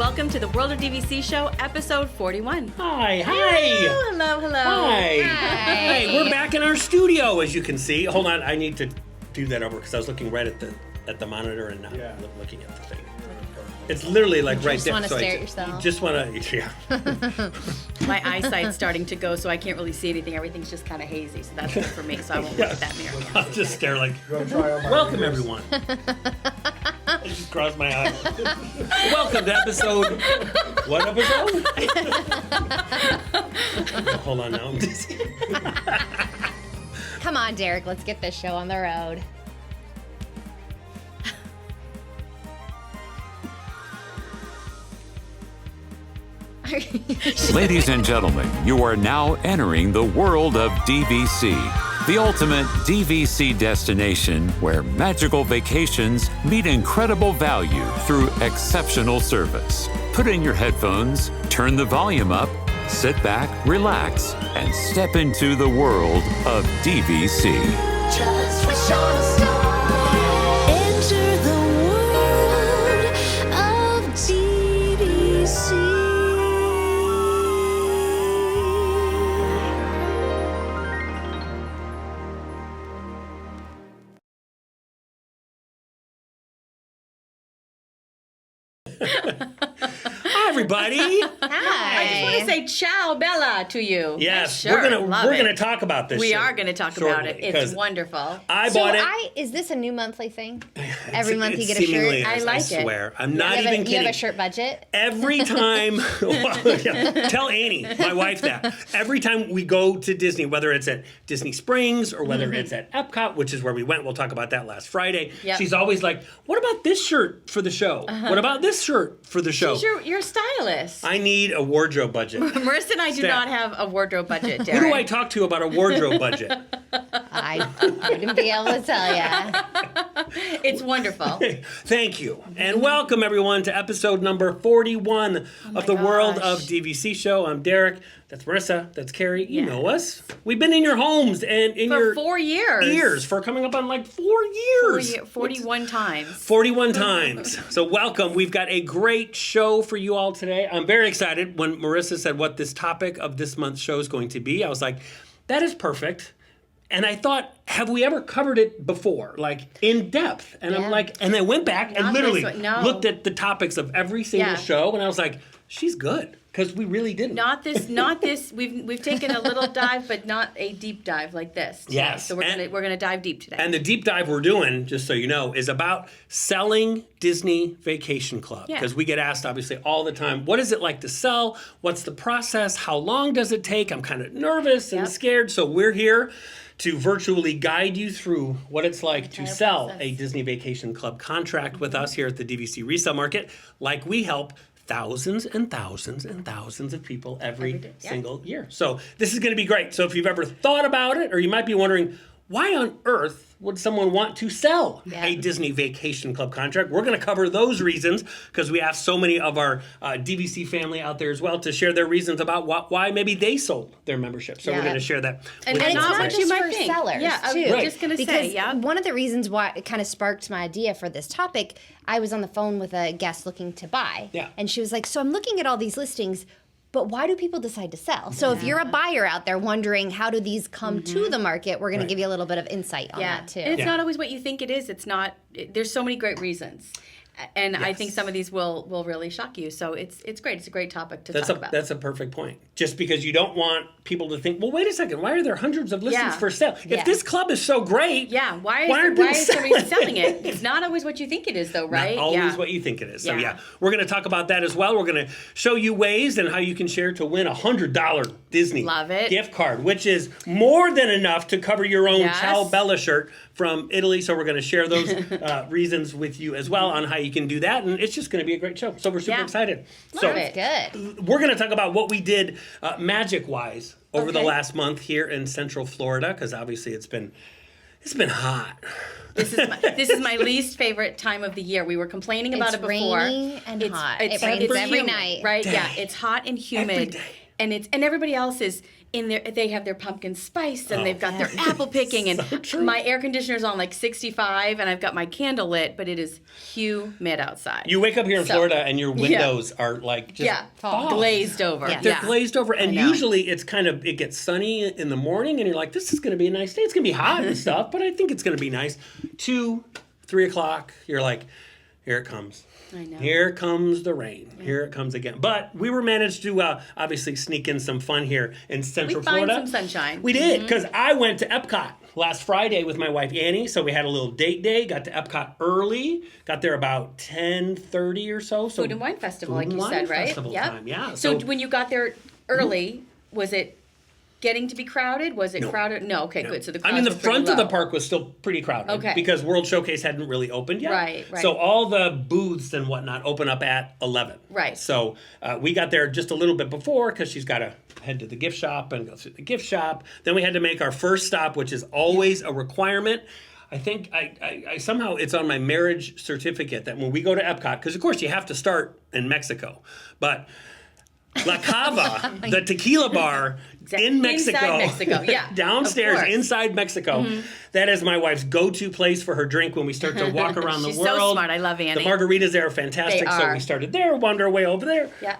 welcome to the World of DVC Show, episode 41. Hi. Hello. Hi. We're back in our studio, as you can see. Hold on, I need to do that over because I was looking right at the monitor and not looking at the thing. It's literally like right there. You just want to stare at yourself. You just want to, yeah. My eyesight's starting to go, so I can't really see anything. Everything's just kind of hazy, so that's good for me, so I won't look at that mirror. I'll just stare like, welcome everyone. I just crossed my eyes. Welcome to episode, what episode? Hold on now. Come on, Derek, let's get this show on the road. Ladies and gentlemen, you are now entering the world of DVC, the ultimate DVC destination where magical vacations meet incredible value through exceptional service. Put in your headphones, turn the volume up, sit back, relax, and step into the world of DVC. Just wish on a star. Enter the world of DVC. Hi, everybody. Hi. I just want to say ciao, Bella, to you. Yes, Sure, we're love gonna it. talk about this. We show are going to talk shortly, about it. It's 'cause wonderful. I bought it. Is this a new monthly thing? Every month you get a seemingly shirt? is, I like I it. swear. I'm not even kidding. You have a shirt budget? Every time, tell Annie, my wife, that. Every time we go to Disney, whether it's at Disney Springs or whether it's at Epcot, which is where we went, we'll talk about that last Friday, Yep. she's always like, what about this shirt for the show? What about this shirt for the show? You're a stylist. I need a wardrobe budget. Marissa and I do Steph. not have a wardrobe budget, Derek. Who do I talk to about a wardrobe budget? I wouldn't be able to tell ya. It's wonderful. Thank you. And welcome, everyone, to episode number 41 of the World of gosh. DVC Show. I'm Derek. That's Marissa. That's Carrie. You Yeah. know us. We've been in your homes and in For your 4 years. ears for coming up on like 4 years. 41 times. 41 times. So welcome. We've got a great show for you all today. I'm very excited. When Marissa said what this topic of this month's show is going to be, I was like, that is perfect. And I thought, have we ever covered it before, like in depth? And I'm like, and I went back and Not literally this one, no. looked at the topics of every single Yeah. show, and I was like, she's good, because we really didn't. Not this. We've taken a little dive, but not a deep dive like this. Yes. So we're gonna dive deep today. And the deep dive we're doing, just so you know, is about selling Disney Vacation Club. Yeah. Because we get asked, obviously, all the time, what is it like to sell? What's the process? How long does it take? I'm kind of nervous and Yep. scared. So we're here to virtually guide you through what it's like to Entire sell process. a Disney Vacation Club contract with us here at the DVC resale market, like we help thousands and thousands and thousands of people every Every day, yeah. single year. So this is going to be great. So if you've ever thought about it, or you might be wondering, why on earth would someone want to sell a Disney Vacation Club contract? We're going to cover those reasons because we asked so many of our DVC family out there as well to share their reasons about why maybe they sold their membership. So we're going to share that. And with it's you not today. what just you might for think. sellers, Yeah, I was too. just gonna Because say, yeah. one of the reasons why it kind of sparked my idea for this topic, I was on the phone with a guest looking to buy. Yeah. And she was like, so I'm looking at all these listings, but why do people decide to sell? So if you're a buyer out there wondering how do these come to the market, we're going to give you a little bit of insight on that too. And it's Yeah. not always what you think it is. It's not. There's so many great reasons, and I think some of these will really shock you. So it's great. It's a great topic to talk about. That's a perfect point. Just because you don't want people to think, well, wait a second, why are there hundreds of listings Yeah. for sale? If Yeah. this club is so great, Yeah, why aren't is people somebody selling it? It's not always what you think it is, though, right? Not always yeah. what you think it is. So Yeah. yeah, we're going to talk about that as well. We're going to show you ways and how you can share to win a $100 Disney Love it. gift card, which is more than enough to cover your own Yes. Ciao Bella shirt from Italy. So we're going to share those reasons with you as well on how you can do that. And it's just going to be a great show. So we're super Yeah. excited. Love So it. Good. we're going to talk about what we did magic-wise over the Okay. last month here in Central Florida, because obviously it's been hot. This is my least favorite time of the year. We were complaining about It's it before. raining and hot. It's It rains every humid, night. right? Day. Yeah, it's hot and humid. Every day. and everybody else is in there. They have their pumpkin spice and they've got their apple picking, and my air conditioner's on like 65, and I've got my candle lit, but it is humid outside. You wake up here in Florida and your windows are like just fog. Glazed over. Yeah. They're glazed over, and usually it's it gets sunny in the morning, and you're like, this is going to be a nice day. It's going to be hot and stuff, but I think it's going to be nice. 2, 3 o'clock, you're like, here it comes. I know. Here comes the rain. Yeah. Here it comes again. But we were managed to obviously sneak in some fun here in Central Florida. We find some sunshine. We did, because I went to Epcot last Friday with my wife Annie, so we had a little date day, got to Epcot early, got there about 10:30 or so. Food and Wine Festival, like you said, right? Festival time, yeah. So when you got there early, was it getting to be crowded? Was it crowded? No, okay, good. So the crowds the were pretty front of the low. park was still pretty crowded. Okay. Because World Showcase hadn't really opened yet. Right. So all the booths and whatnot open up at 11. Right. So we got there just a little bit before because she's got to head to the gift shop and go through the gift shop. Then we had to make our first stop, which is always a requirement. I think I somehow it's on my marriage certificate that when we go to Epcot, because of course you have to start in Mexico, but La Cava, the tequila bar in Mexico, Inside Mexico, yeah, downstairs of course. inside Mexico. That is my wife's go-to place for her drink when we start to walk around the She's world. so smart. I love Annie. The margaritas there are fantastic. They So are. we started there, wandered our way over there. Yeah.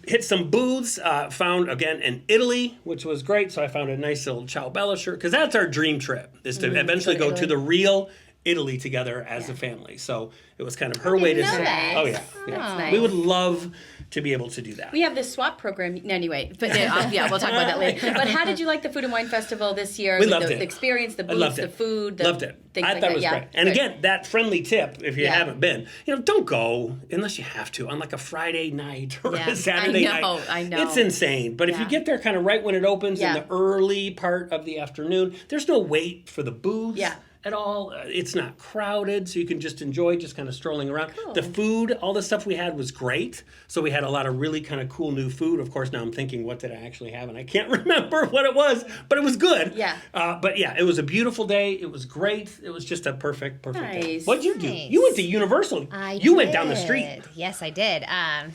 Hit some booths, found again in Italy, which was great. So I found a nice little Ciao Bella shirt, because that's our dream trip, is to eventually go to the real Italy together as a family. So it was kind of her way to know say, that. oh yeah, That's nice. we would love to be able to do that. We have this swap program anyway, but we'll talk about that later. But how did you like the Food and Wine Festival this year? We loved it. The experience, the I booths, loved the it. food, Loved it. things I like thought that. it was Yeah, great. And good. again, that friendly tip, if you Yeah. haven't been, don't go unless you have to on like a Friday night or Yeah. a Saturday I know, night. I know. It's insane. But if you Yeah. get there kind of right when it opens in Yeah. the early part of the afternoon, there's no wait for the booths. Yeah. At all. It's not crowded, so you can just enjoy just kind of strolling around. The food, all the stuff we had was great. So we had a lot of really kind of cool new food. Of course, now I'm thinking, what did I actually have? And I can't remember what it was, but it was good. Yeah. But yeah, it was a beautiful day. It was great. It was just a perfect day. Nice. What'd you do? Nice. You went to Universal. You went down the street. Yes, I did.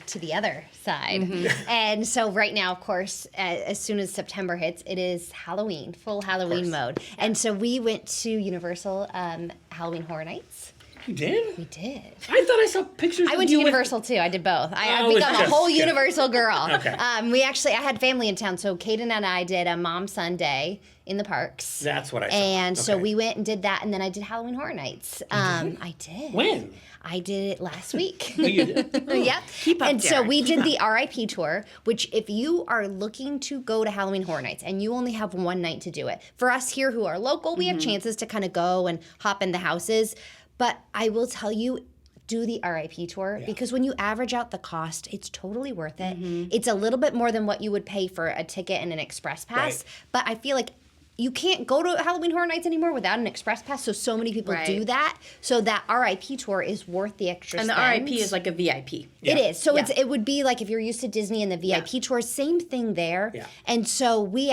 To the other side. Mm-hmm. And so right now, of course, as soon as September hits, it is Halloween, full Halloween mode. And so we went to Universal Halloween Horror Nights. You did? We did. I thought I saw pictures I of went to you with- Universal too. I did both. I've was become a just whole kidding. Universal girl. Okay. I had family in town, so Kaden and I did a Mom Sunday in the parks. That's what I saw. And so Okay. we went and did that, and then I did Halloween Horror Nights. I did. When? I did it last week. Oh, you did? Yep. Keep up, And so Darren, we keep did the RIP tour, which if you are looking to go to Halloween Horror Nights and you only have one night to do it, for us here who are local, we have chances to kind of go and hop in the houses. But I will tell you, do the RIP tour because when you average out the cost, it's totally worth it. It's a little bit more than what you would pay for a ticket and an express pass, Right. but I feel like you can't go to Halloween Horror Nights anymore without an express pass. So many people Right. do that. So that RIP tour is worth the extra And the spend. RIP is like a VIP. It is. So Yeah. it would be like if you're used to Disney and the VIP tour, same thing there. Yeah. And so we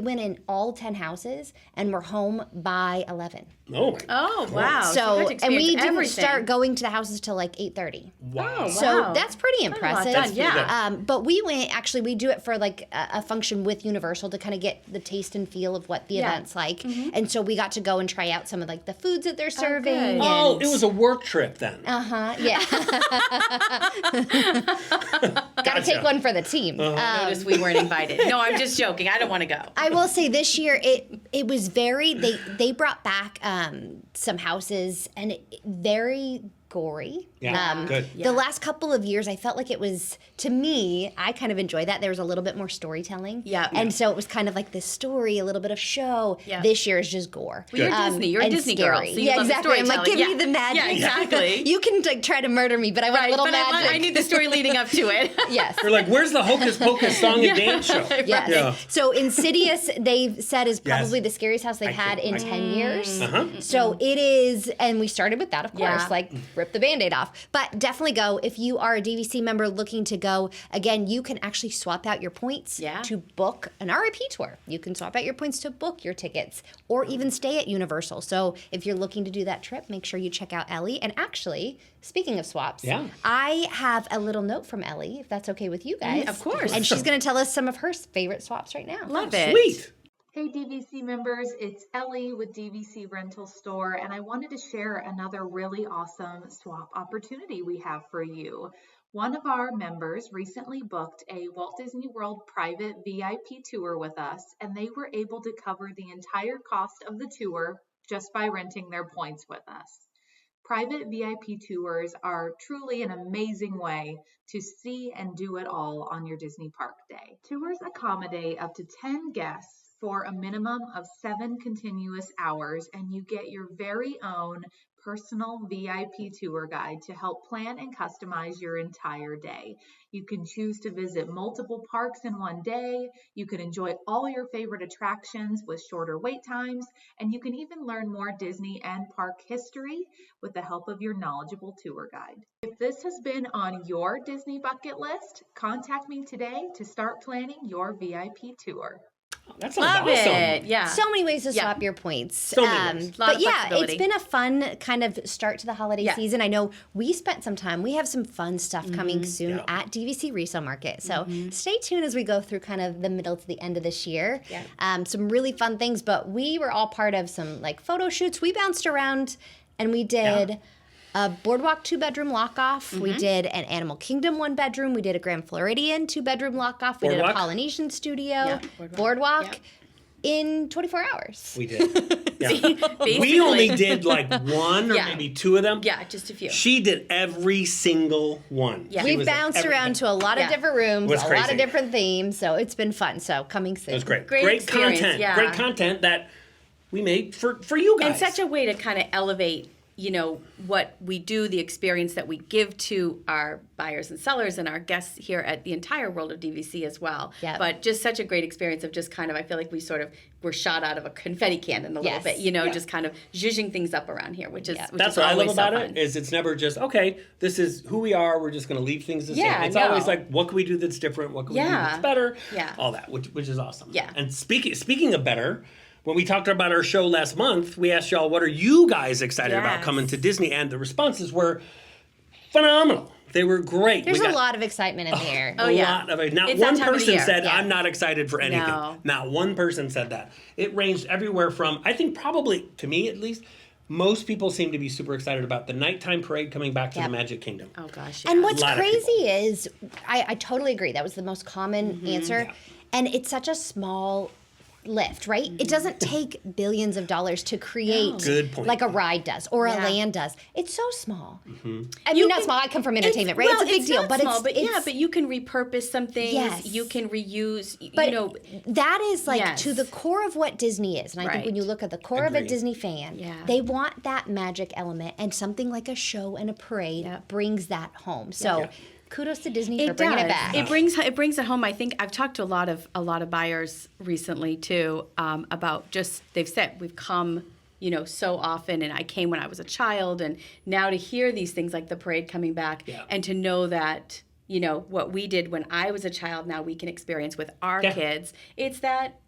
went in all 10 houses and we're home by 11. Oh, my Oh, wow. So you got to and we experience didn't everything. start going to the houses till like 8:30. wow. So Wow. that's pretty Quite a lot impressive. done, yeah. But we we do it for like a function with Universal to kind of get the taste and feel of what the Yeah. event's like. And so we got to go and try out some of like the foods that they're serving. good. Oh, and- it was a work trip then. yeah. Got to take one for the team. Notice we weren't invited. No, I'm just joking. I don't want to go. I will say this year it was very they brought back some houses and very gory. Yeah, good. The last couple of years, I felt like it was, to me, I kind of enjoyed that. There was a little bit more storytelling. Yeah. And so it was kind of like this story, a little bit of show. Yeah. This year is just gore. Well, you're Disney. You're a and Disney girl. scary. So you yeah, love the exactly. I'm like, give storytelling. me the magic. Yeah, exactly. You can like, try to murder me, but I want a little but magic. I need the story leading up to it. Yes. You're like, where's the Hocus Pocus song and dance show? Yes. Yeah. So Insidious, they've said, is probably Yes. the scariest house they've had in 10 years. Uh-huh. So it is, and we started with that, of course, Yeah. like ripping rip the Band-Aid off. But definitely go. If you are a DVC member looking to go, again, you can actually swap out your points to book an RIP tour. You can swap out your points to book your tickets or even stay at Universal. So if you're looking to do that trip, make sure you check out Ellie. And actually, speaking of swaps, I have a little note from Ellie, if that's okay with you guys. Of course. And she's going to tell us some of her favorite swaps right now. Love it. Sweet. Hey DVC members, it's Ellie with DVC Rental Store, and I wanted to share another really awesome swap opportunity we have for you. One of our members recently booked a Walt Disney World private VIP tour with us, and they were able to cover the entire cost of the tour just by renting their points with us. Private VIP tours are truly an amazing way to see and do it all on your Disney Park day. Tours accommodate up to 10 guests for a minimum of 7 continuous hours, and you get your very own personal VIP tour guide to help plan and customize your entire day. You can choose to visit multiple parks in one day. You can enjoy all your favorite attractions with shorter wait times, and you can even learn more Disney and park history with the help of your knowledgeable tour guide. If this has been on your Disney bucket list, contact me today to start planning your VIP tour. That sounds Love awesome. it. Yeah. So many ways to swap your points. So many ways. Lot But of yeah, flexibility. it's been a fun kind of start to the holiday season. I know we spent some time. We have some fun stuff coming soon at DVC Resale Market. So stay tuned as we go through kind of the middle to the end of this year. Some really fun things, but we were all part of some like photo shoots. We bounced around and we did a Boardwalk 2-bedroom lock-off. We did an Animal Kingdom 1-bedroom. We did a Grand Floridian 2-bedroom lock-off. We did a Polynesian studio. Boardwalk. In 24 hours. We did. Yeah. Basically. We only did like one or maybe two of them. Yeah, just a few. She did every single one. Yeah. She We was bounced everything. around to a lot of different rooms, It was a lot crazy. of different themes, so it's been fun. So coming soon. It was great. Great experience, content. yeah. Great content that we made for you guys. And such a way to kind of elevate, you know, what we do, the experience that we give to our buyers and sellers and our guests here at the entire World of DVC as well. Yep. But just such a great experience of just kind of, I feel like we sort of were shot out of a confetti cannon a little bit, you know, just kind of zhuzhing things up around here, which is which That's is what I love always about so it, fun. is it's never just, okay, this is who we are, we're just going to leave things the same. Yeah, It's no. always like, what can we do that's different? What can we do that's better? Yeah. All that, which is awesome. Yeah. And speaking of better, when we talked about our show last month, we asked y'all, what are you guys excited about Yes. coming to Disney? And the responses were phenomenal. They were great. There's We got a lot of excitement in the air. Oh, a yeah. lot of it. Not It's that one time of the person year. said, Yeah. I'm not excited for anything. No. Not one person said that. It ranged everywhere from, I think probably, to me at least, most people seem to be super excited about the nighttime parade coming back to the Magic Kingdom. Oh, gosh. And yeah. what's lot of crazy is, I totally agree. That was the most common answer. Yeah. And it's such a small lift, right? It doesn't take billions of dollars to create Good point. like a ride does or a Yeah. land does. It's so small. I You mean, not can- small. I come from entertainment, right? Well, It's a big deal, not but small, it's but you can repurpose some things. Yes. You can reuse. But you know, that is like Yes. to the core of what Disney is. And I think when Right. you look at the core of a Agreed. Disney fan, Yeah. they want that magic element, and something like a show and a parade Yep. brings that home. So Yeah. kudos to Disney for bringing it back. It brings it home. I think I've talked to a lot of buyers recently too about just they've said we've come, you know, so often, and I came when I was a child, and now to hear these things like the parade coming back, and to know that, you know, what we did when I was a child, now we can experience with our kids. It's that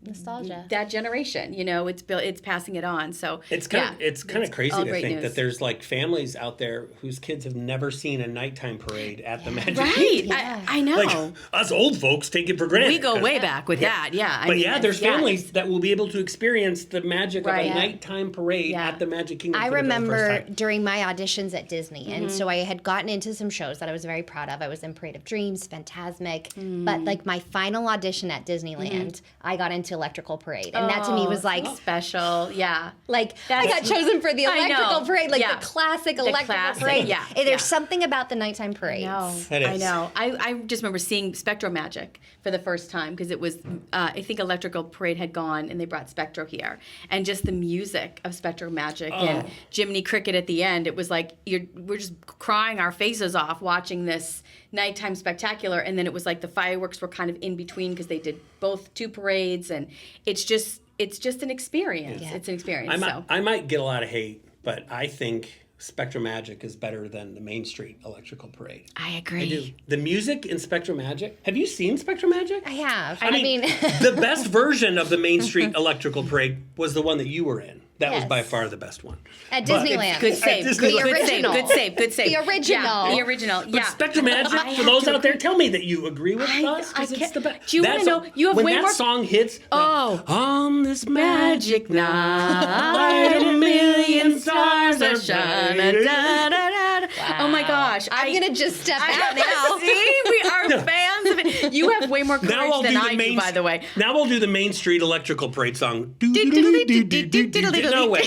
Nostalgia. that generation, you know, it's passing it on. So It's kind of crazy all to great think news. that there's like families out there whose kids have never seen a nighttime parade at the Magic right. Kingdom. I know. Like us old folks take it for granted. we go 'cause- way back with that. Yeah. I But mean, yeah, there's yeah. families that will be able to experience the magic Right. of a nighttime parade Yeah. at the Magic Kingdom. I for the very first remember time. during my auditions at Disney, and so I had gotten into some shows that I was very proud of. I was in Parade of Dreams, Fantasmic, but like my final audition at Disneyland, I got into Electrical Parade, and that to me was like, special. Yeah. like I got chosen for the I know. Electrical Parade, like Yeah. the classic Electrical classic, Parade. yeah, And there's yeah. something about the nighttime parades. It I is. know. I just remember seeing Spectro Magic for the first time because it was, I think Electrical Parade had gone and they brought Spectro here. And just the music of Spectro Magic and Jiminy Cricket at the end, it was like we're just crying our faces off watching this nighttime spectacular. And then it was like the fireworks were kind of in between because they did both two parades. And it's just an experience. Yeah. It's an experience. I might get a lot of hate, but I think Spectrum Magic is better than the Main Street Electrical Parade. I agree. I do. The music in Spectrum Magic. Have you seen Spectrum Magic? I have. I mean, the best version of the Main Street Electrical Parade was the one that you were in. That was Yes. by far the best one. At But- Disneyland. Good save. Disneyland. Good, The good save. original. Good save. Good save. The original. Yeah, the original. But Yeah. Spectrum Magic, I for have those to out there, agree. tell me that you agree with us, I because it's can't- the best. do you wanna know- you have when way that more- song hits, Oh. on this magic Magic night, a million stars are shining. Da, da, da, da. Oh my gosh. I'm going to just step out now. See, we are fans of it. You have way more Now courage I'll than do I the main. do, by the way. Now we'll do the Main Street Electrical Parade song. No way.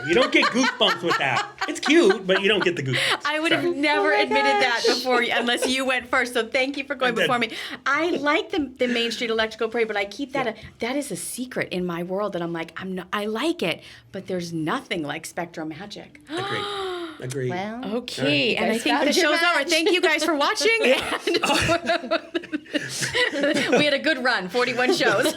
You don't get goosebumps with that. It's cute, but you don't get the goosebumps. I would have never admitted that before, unless you went first. So thank you for going I did. before me. I like the Main Street Electrical Parade, but I keep that. That is a secret in my world that I'm like, I like it, but there's nothing like Spectrum Magic. Agreed. Well, Okay, and I guys think found the your show's over. match. Thank you guys for watching. We had a good run, 41 shows.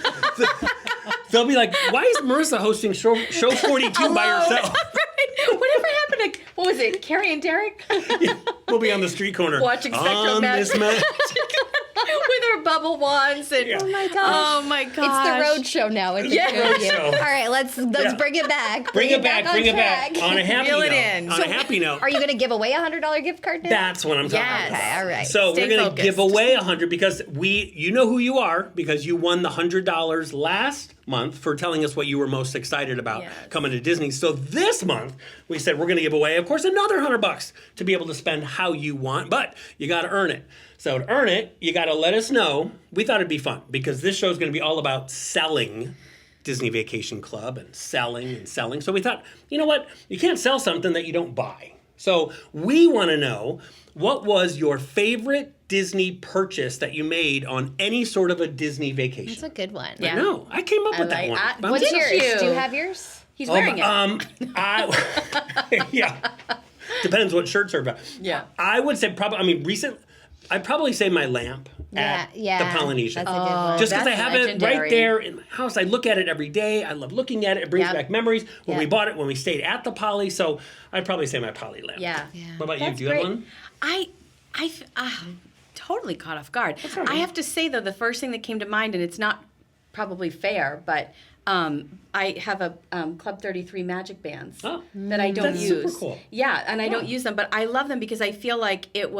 They'll be like, why is Marissa hosting show 42 by herself? Right. Whatever happened to, what was it, Carrie and Derek? We'll be on the street corner. Watching Spectrum on this Magic. ma- With her bubble wands and Oh my gosh. oh my gosh, It's the road show now. With the Yeah. two of you. Road show. All right, let's Yeah. bring it back. Bring it back. on Bring it back. track. On a happy Reel note. it in. On So- a happy note. Are you going to give away a $100 gift card now? That's what I'm talking Yes. about. Okay, all right. So Stay we're going to focused. give away 100 because you know who you are because you won the $100 last month for telling us what you were most excited about Yes. coming to Disney. So this month we said we're going to give away, of course, another $100 to be able to spend how you want, but you got to earn it. So to earn it, you got to let us know. We thought it'd be fun because this show is going to be all about selling Disney Vacation Club and selling and selling. So we thought, you know what? You can't sell something that you don't buy. So we want to know, what was your favorite Disney purchase that you made on any sort of a Disney vacation? That's a good one. Yeah. No, I came up with that one. I'm What's Did yours? you? Do you have yours? He's wearing it. Yeah. Depends what shirts are about. Yeah. I would say I'd probably say my lamp at Yeah, the Polynesian. That's a good one. Just because I That's have it legendary. right there in my house. I look at it every day. I love looking at it. It brings Yep. back memories when we Yep. bought it, when we stayed at the Poly. So I'd probably say my Poly lamp. Yeah. What about That's you? Do you great. have one? Totally caught off guard. all right. I have to say though, the first thing that came to mind, and it's not probably fair, but I have a Club 33 magic bands Oh. that I don't That's super use. cool. Yeah, and I don't use them, but I love them because I feel like it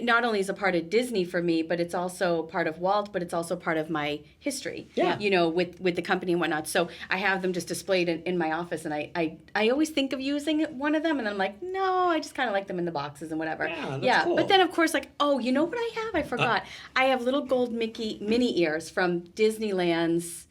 not only is a part of Disney for me, but it's also part of Walt, but it's also part of my history. Yeah. You know, with the company and whatnot. So I have them just displayed in my office, and I always think of using one of them, and I'm like, no, I just kind of like them in the boxes and whatever. Yeah, that's cool. But then of course, like, oh, you know what I have? I forgot. I have little gold Mickey mini ears from Disneyland's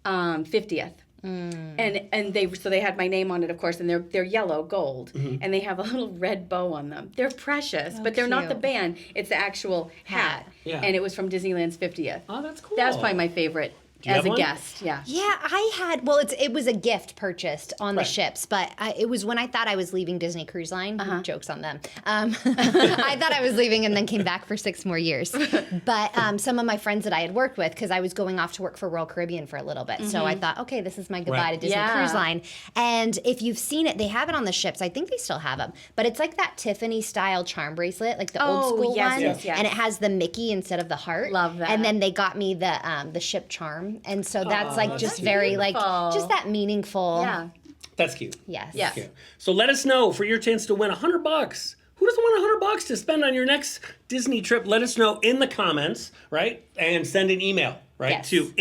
50th. And they had my name on it, of course, and they're yellow gold, and they have a little red bow on them. They're precious, but they're not the cute. band; it's the actual hat. Yeah. And it was from Disneyland's 50th. Oh, that's cool. That was probably my favorite you as have a one? guest. Yeah. Yeah, I had. Well, it was a gift purchased on the Right. ships, but it was when I thought I was leaving Disney Cruise Line. Jokes on them. I thought I was leaving and then came back for 6 more years. But some of my friends that I had worked with, because I was going off to work for Royal Caribbean for a little bit, so I thought, okay, this is my goodbye Right. to Disney Yeah. Cruise Line. And if you've seen it, they have it on the ships. I think they still have them, but it's like that Tiffany style charm bracelet, like the old Oh, school yes, one, yes, yes. and it has the Mickey instead of the heart. Love that. And then they got me the ship charm, and so that's like that's just very like beautiful. just that meaningful. Yeah. That's cute. Yes. Yeah. Okay. So let us know for your chance to win $100. Who doesn't want $100 to spend on your next Disney trip? Let us know in the comments, right? And send an email, right? Yes. To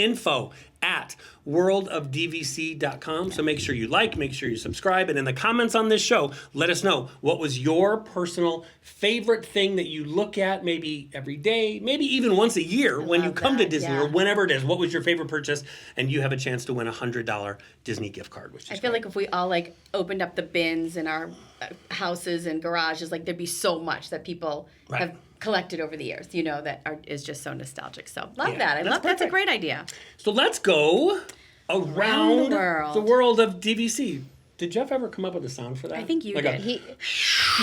info@worldofdvc.com. So make sure you make sure you subscribe. And in the comments on this show, let us know what was your personal favorite thing that you look at maybe every day, maybe even once a year when you love come to that, Disney yeah. or whenever it is. What was your favorite purchase? And you have a chance to win a $100 Disney gift card, which is I feel great. like if we all like opened up the bins in our houses and garages, like there'd be so much that people Right. have collected over the years, you know, is just so nostalgic. So love Yeah, that. I that's love that's a perfect. great idea. So let's go around world. the world of DVC. Did Jeff ever come up with a sound for that? I think you Like did.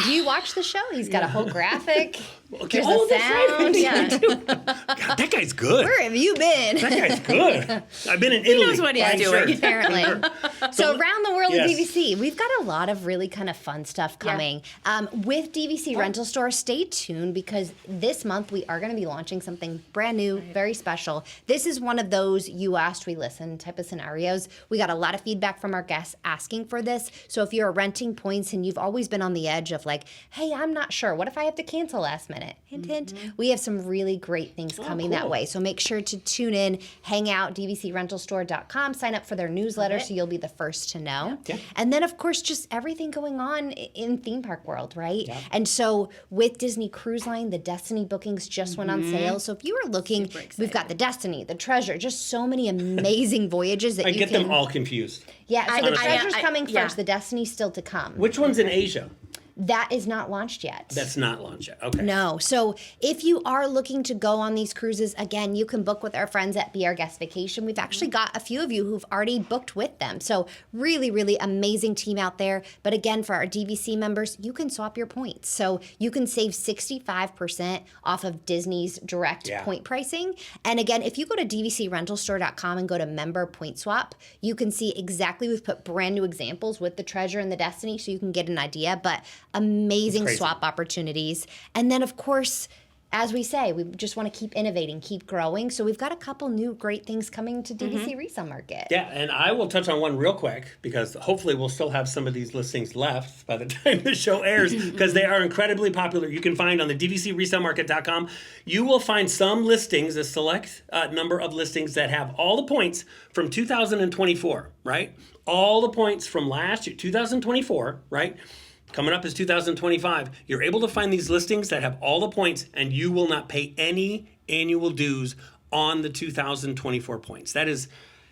Do you watch the show? He's got a whole graphic. Okay. There's Oh, a that's right. sound. Yeah. God, that guy's good. Where have you been? That guy's good. I've been in Italy. knows what he's I'm doing. sure. Apparently. So around the world Yes. of DVC, we've got a lot of really kind of fun stuff coming. With DVC Rental Store, stay tuned because this month we are going to be launching something brand new, very special. This is one of those you asked, we listened type of scenarios. We got a lot of feedback from our guests asking for this. So if you're renting points and you've always been on the edge of like, hey, I'm not sure. What if I have to cancel last minute? Hint, hint. We have some really great things coming that way. So make sure to tune in, hang out, dvcrentalstore.com, sign up for their newsletter so you'll be the first to know. Yeah. And then, of course, just everything going on in theme park world, right? And so with Disney Cruise Line, the Destiny bookings just went on sale. So if you are looking, we've got the Destiny, the Treasure, just so many amazing voyages that I you get can... them all confused. Yeah, so the Treasure's I- coming yeah. first. The Destiny's still to come. Which one's in Asia? That is not launched yet. That's not launched yet. Okay. No. So if you are looking to go on these cruises, again, you can book with our friends at Be Our Guest Vacation. We've actually got a few of you who've already booked with them. So really, really amazing team out there. But again, for our DVC members, you can swap your points. So you can save 65% off of Disney's direct point pricing. And again, if you go to dvcrentalstore.com and go to member point swap, you can see exactly, we've put brand new examples with the Treasure and the Destiny so you can get an idea. But amazing swap opportunities. And then, of course, as we say, we just want to keep innovating, keep growing. So we've got a couple new great things coming to DVC Resale Market. Yeah, and I will touch on one real quick because hopefully we'll still have some of these listings left by the time the show airs because they are incredibly popular. You can find on the dvcresalemarket.com, you will find some listings, a select number of listings that have all the points from 2024, right? All the points from last year, 2024, right? Coming up is 2025. You're able to find these listings that have all the points and you will not pay any annual dues on the 2024 points. That is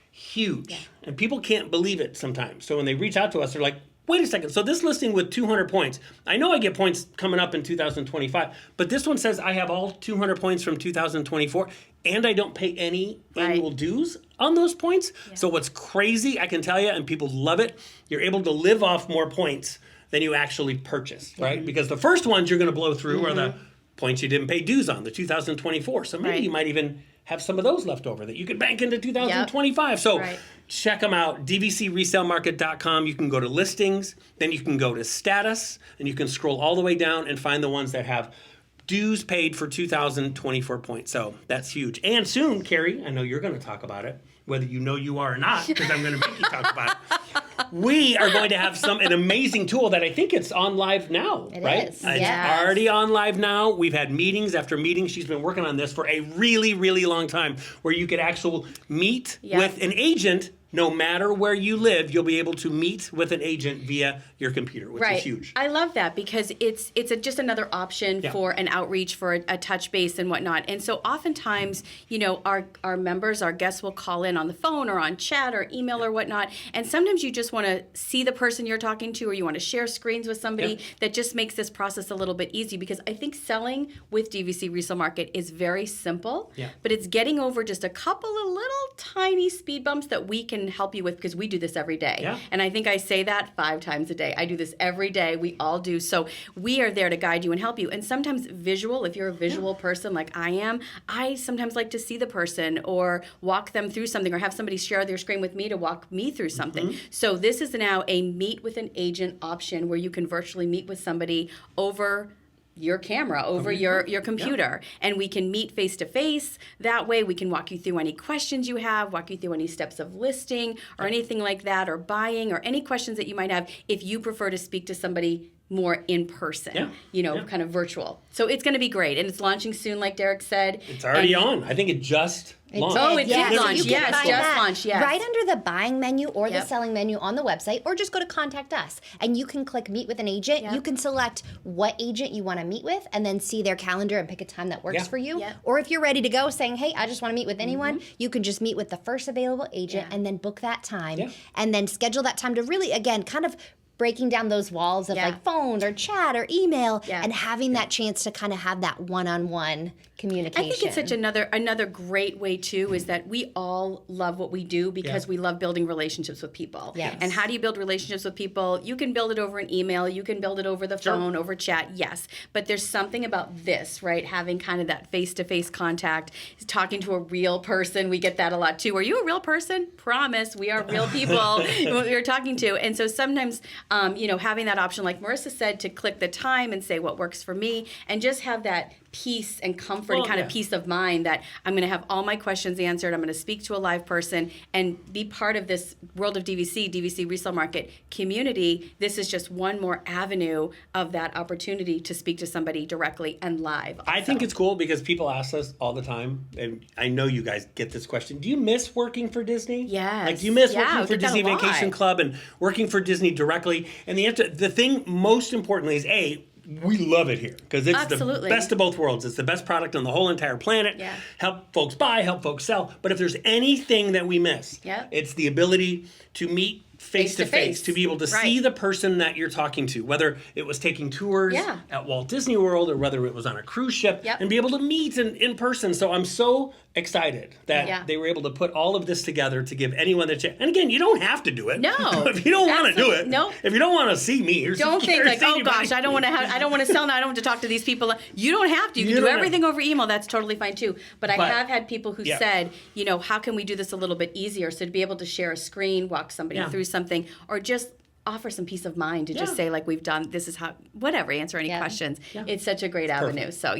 huge. And people can't believe it sometimes. So when they reach out to us, they're like, wait a second. So this listing with 200 points, I know I get points coming up in 2025, but this one says I have all 200 points from 2024 and I don't pay any annual dues on those points. So what's crazy, I can tell you, and people love it, you're able to live off more points than you actually purchased, right? Because the first ones you're going to blow through are the points you didn't pay dues on, the 2024. So maybe you might even have some of those left over that you could bank into 2025. So check them out, dvcresalemarket.com. You can go to listings, then you can go to status, and you can scroll all the way down and find the ones that have dues paid for 2024 points. So that's huge. And soon, Carrie, I know you're going to talk about it, whether you know you are or not, because I'm going to make you talk about it. We are going to have an amazing tool that I think it's on live now, right? Is, It's already on live now. We've had meetings after meetings. She's been working on this for a really, really long time, where you could actually meet with an agent. No matter where you live, you'll be able to meet with an agent via your computer, which is huge. I love that because it's just another option for an outreach, for a touch base and whatnot. And so oftentimes, you know, our members, our guests will call in on the phone or on chat or email or whatnot. And sometimes you just want to see the person you're talking to, or you want to share screens with somebody. That just makes this process a little bit easy, because I think selling with DVC Resale Market is very simple, but it's getting over just a couple of little tiny speed bumps that we can help you with, because we do this every day. And I think I say that 5 times a day. I do this every day. We all do. So we are there to guide you and help you. And sometimes visual, if you're a visual person like I am, I sometimes like to see the person or walk them through something, or have somebody share their screen with me to walk me through something. So this is now a meet with an agent option, where you can virtually meet with somebody over your camera, over your computer, and we can meet face to face. That way we can walk you through any questions you have, walk you through any steps of listing or anything like that, or buying, or any questions that you might have if you prefer to speak to somebody more in person, kind of virtual. So it's going to be great, and it's launching soon, like Derek said. It's already on. I think it just launched. Oh, it did launch. So Yes, just launched. Yes. Right under the buying menu or the selling menu on the website, or just go to contact us, and you can click meet with an agent. You can select what agent you want to meet with, and then see their calendar and pick a time that works for you. Or if you're ready to go, saying, hey, I just want to meet with anyone, you can just meet with the first available agent and then book that time, and then schedule that time to really, again, kind of breaking down those walls of like phone or chat or email Yeah. and having that chance to kind of have that one-on-one communication. I think it's such another great way too is that we all love what we do because we love building relationships with people. Yes. And how do you build relationships with people? You can build it over an email, you can build it over the phone, over chat, yes. But there's something about this, right? Having kind of that face-to-face contact, talking to a real person. We get that a lot too. Are you a real person? Promise, we are real people we're talking to. And so sometimes having that option, like Marissa said, to click the time and say what works for me, and just have that peace and comfort and kind of peace of mind that I'm going to have all my questions answered. I'm going to speak to a live person and be part of this World of DVC resale market community. This is just one more avenue of that opportunity to speak to somebody directly and live. I think it's cool because people ask us all the time, and I know you guys get this question. Do you miss working for Disney? Yes. Like, do you miss Yeah, working we for get that Disney a lot. Vacation Club and working for Disney directly? And the thing most importantly is, we love it here because it's Absolutely. the best of both worlds. It's the best product on the whole entire planet. Yeah. Help folks buy, help folks sell. But if there's anything that we miss, it's the ability to meet face to face, to be able to see the person that you're talking to, whether it was taking tours at Walt Disney World or whether it was on a cruise ship, and be able to meet in person. So I'm so excited that they were able to put all of this together to give anyone the chance. And again, you don't have to do it. No. If you don't want to do it. No. If you don't want to see me or Don't think like, oh gosh, I don't want to sell now. I don't want to talk to these people. You don't have to. You can do everything over email. That's totally fine too. But I have had people who said, how can we do this a little bit easier? So to be able to share a screen, walk somebody through something, or just offer some peace of mind to just say like we've done this is how whatever answer any questions. It's such a great avenue. So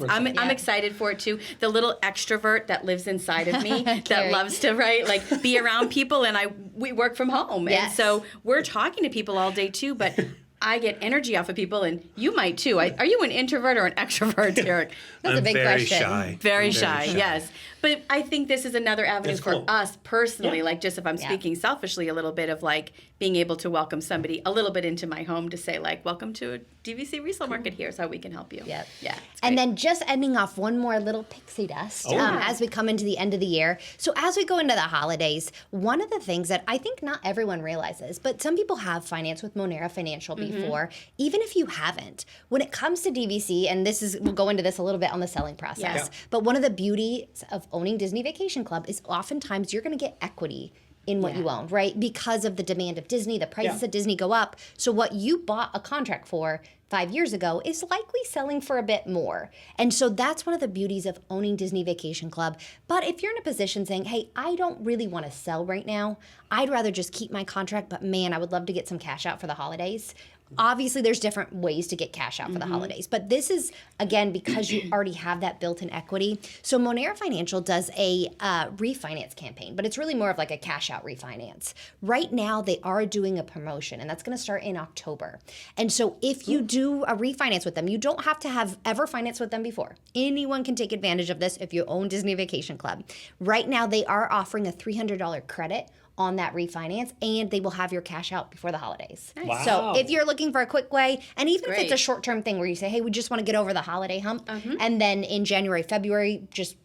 I'm excited for it too. The little extrovert that lives inside of me that loves to be around people, and we work from home, and so we're talking to people all day too, but I get energy off of people, and you might too. Are you an introvert or an extrovert, Derek? That's a big question. Shy. Very shy, yes. But I think this is another avenue for us personally, like just if I'm speaking selfishly a little bit of like being able to welcome somebody a little bit into my home to say like, welcome to a DVC resale market. Here's how we can help you. Yep. Yeah. And then just ending off one more little pixie dust as we come into the end of the year. So as we go into the holidays, one of the things that I think not everyone realizes, but some people have financed with Monera Financial before, even if you haven't. When it comes to DVC, and we'll go into this a little bit on the selling process, but one of the beauties of owning Disney Vacation Club is oftentimes you're going to get equity in what you own, right? Because of the demand of Disney, the prices at Disney go up. So what you bought a contract for 5 years ago is likely selling for a bit more. And so that's one of the beauties of owning Disney Vacation Club. But if you're in a position saying, hey, I don't really want to sell right now, I'd rather just keep my contract, but man, I would love to get some cash out for the holidays. Obviously, there's different ways to get cash out for the holidays, but this is, again, because you already have that built-in equity. So Monera Financial does a refinance campaign, but it's really more of like a cash-out refinance. Right now, they are doing a promotion, and that's going to start in October. And so if you do a refinance with them, you don't have to have ever financed with them before. Anyone can take advantage of this if you own Disney Vacation Club. Right now, they are offering a $300 credit on that refinance, and they will have your cash out before the holidays. Nice. Wow. So if you're looking for a quick way, and even if it's a short-term thing where you say, hey, we just want to get over the holiday hump, and then in January, February, just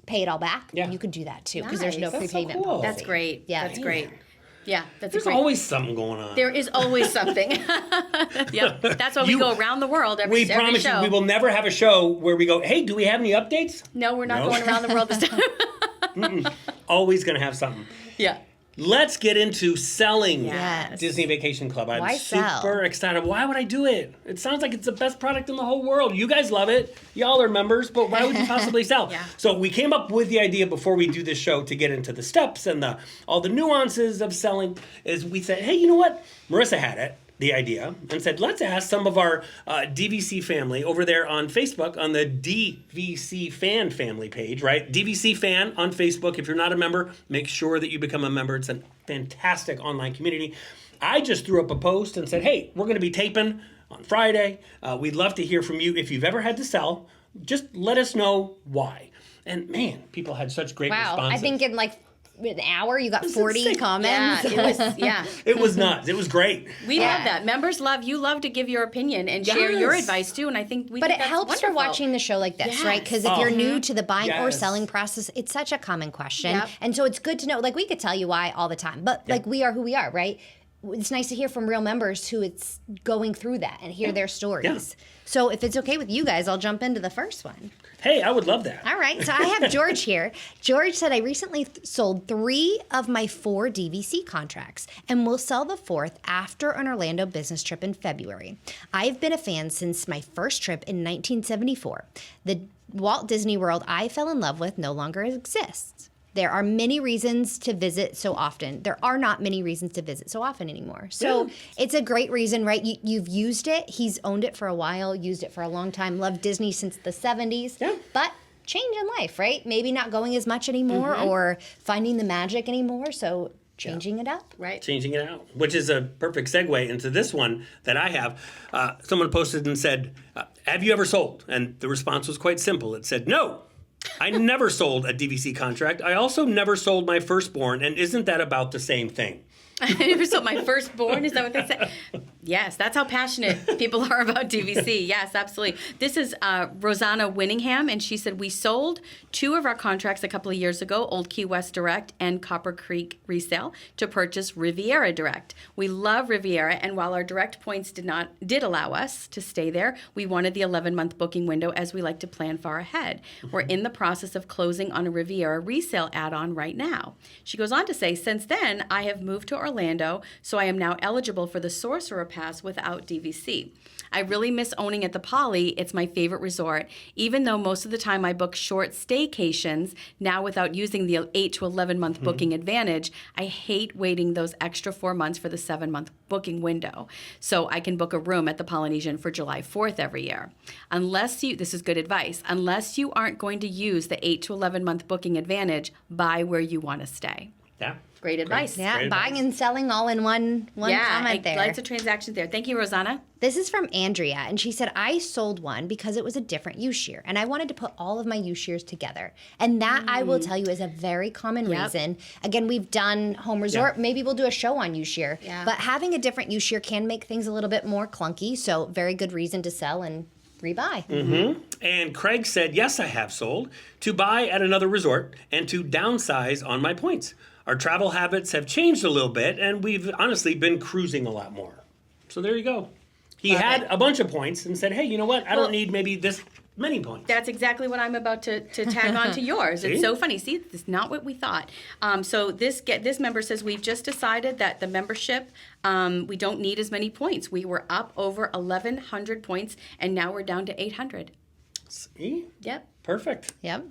pay it all back, you can do that too, because there's no Nice. prepayment cool. policy. That's great. Yeah. That's great. Yeah, that's There's great. always something going on. There is always something. Yep. That's why we go around the world every We promise show. you, we will never have a show where we go, hey, do we have any updates? No, we're not going around the world this time. Always going to have something. Yeah. Let's get into selling Yes. Disney Vacation Club. I'm Why super sell? excited. Why would I do it? It sounds like it's the best product in the whole world. You guys love it. Y'all are members, but why would you possibly sell? So we came up with the idea before we do this show to get into the steps and all the nuances of selling. Is we said, hey, you know what? Marissa had it. The idea and said, let's ask some of our DVC family over there on Facebook on the DVC fan family page, right? DVC fan on Facebook. If you're not a member, make sure that you become a member. It's a fantastic online community. I just threw up a post and said, hey, we're going to be taping on Friday. We'd love to hear from you. If you've ever had to sell, just let us know why. And man, people had such great responses. I think in like an hour you got This is 40 sick. comments. It was nuts. It was great. We love that. Members love to give your opinion and share your Yes. advice too. And I think But it helps for watching the show like this, right? Because if you're new to the buying or Yes. selling process, it's such a common question. Yep. And so it's good to know, like we could tell you why all the time, but like we are who we are, right? it's nice to hear from real members who it's going through that and hear their stories. So if it's okay with you guys, I'll jump into the first one. Hey, I would love that. All right, so I have George here. George said, I recently sold 3 of my 4 DVC contracts and will sell the 4th after an Orlando business trip in February. I've been a fan since my first trip in 1974. The Walt Disney World I fell in love with no longer exists. There are many reasons to visit so often. There are not many reasons to visit so often anymore. So it's a great reason, right? You've used it. He's owned it for a while, used it for a long time, loved Disney since the 70s. Yeah. But change in life, right? Maybe not going as much anymore or finding the magic anymore. So changing it up. Right. Changing it out, which is a perfect segue into this one that I have. Someone posted and said, have you ever sold? And the response was quite simple. It said, no. I never sold a DVC contract. I also never sold my firstborn, and isn't that about the same thing? I never sold my firstborn. Is that what they say? Yes, that's how passionate people are about DVC. Yes, absolutely. This is Rosanna Winningham, and she said, we sold 2 of our contracts a couple of years ago, Old Key West Direct and Copper Creek Resale, to purchase Riviera Direct. We love Riviera, and while our direct points did allow us to stay there, we wanted the 11-month booking window as we like to plan far ahead. We're in the process of closing on a Riviera Resale add-on right now. She goes on to say, since then, I have moved to Orlando, so I am now eligible for the Sorcerer Pass without DVC. I really miss owning at the Poly. It's my favorite resort. Even though most of the time I book short staycations, now without using the 8 to 11 month booking advantage, I hate waiting those extra 4 months for the 7-month booking window. So I can book a room at the Polynesian for July 4th every year. This is good advice, unless you aren't going to use the 8 to 11 month booking advantage, buy where you want to stay. Yeah. Great advice. Yeah, Great buying advice. and selling all in one comment there. Lots of transactions there. Thank you, Rosanna. This is from Andrea, and she said, I sold one because it was a different use year, and I wanted to put all of my use years together. And that, I will tell you, is a very common reason. Again, we've done home resort. Maybe we'll do a show on use year. Yeah. But having a different use year can make things a little bit more clunky, so very good reason to sell and rebuy. And Craig said, yes, I have sold, to buy at another resort and to downsize on my points. Our travel habits have changed a little bit, and we've honestly been cruising a lot more. So there you go. He had a bunch of points and said, hey, you know what? I don't need maybe this many points. That's exactly what I'm about to tag on to yours. It's so funny. See, this is not what we thought. So this member says, we've just decided that the membership, we don't need as many points. We were up over 1,100 points, and now we're down to 800. See? Yep. Perfect. Yep.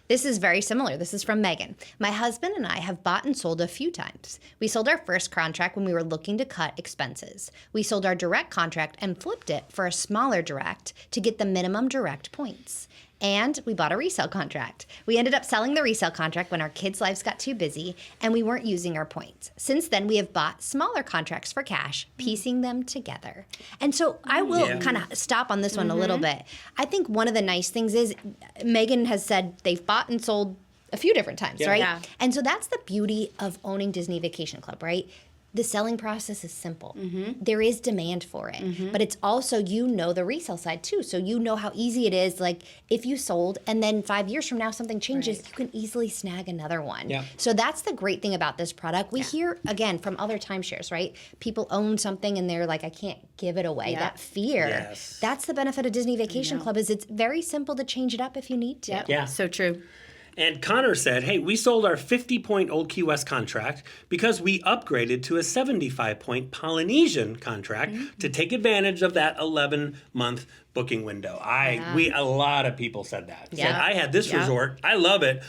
This is very similar. This is from Megan. My husband and I have bought and sold a few times. We sold our first contract when we were looking to cut expenses. We sold our direct contract and flipped it for a smaller direct to get the minimum direct points. And we bought a resale contract. We ended up selling the resale contract when our kids' lives got too busy and we weren't using our points. Since then, we have bought smaller contracts for cash, piecing them together. And so I will kind of stop on this one a little bit. I think one of the nice things is Megan has said they've bought and sold a few different times, right? Yeah. And so that's the beauty of owning Disney Vacation Club, right? The selling process is simple. There is demand for it, but it's also, the resale side too. So you know how easy it is. Like if you sold and then 5 years from now something changes, you can easily snag another one. Yeah. So that's the great thing about this product. We hear, again, from other timeshares, right? People own something and they're like, I can't give it away. That fear. Yes. That's the benefit of Disney Vacation Club is it's very simple to change it up if you need to. Yeah. So true. And Connor said, hey, we sold our 50-point Old Key West contract because we upgraded to a 75-point Polynesian contract to take advantage of that 11-month booking window. A lot of people said that. Said, I had this resort. I love it.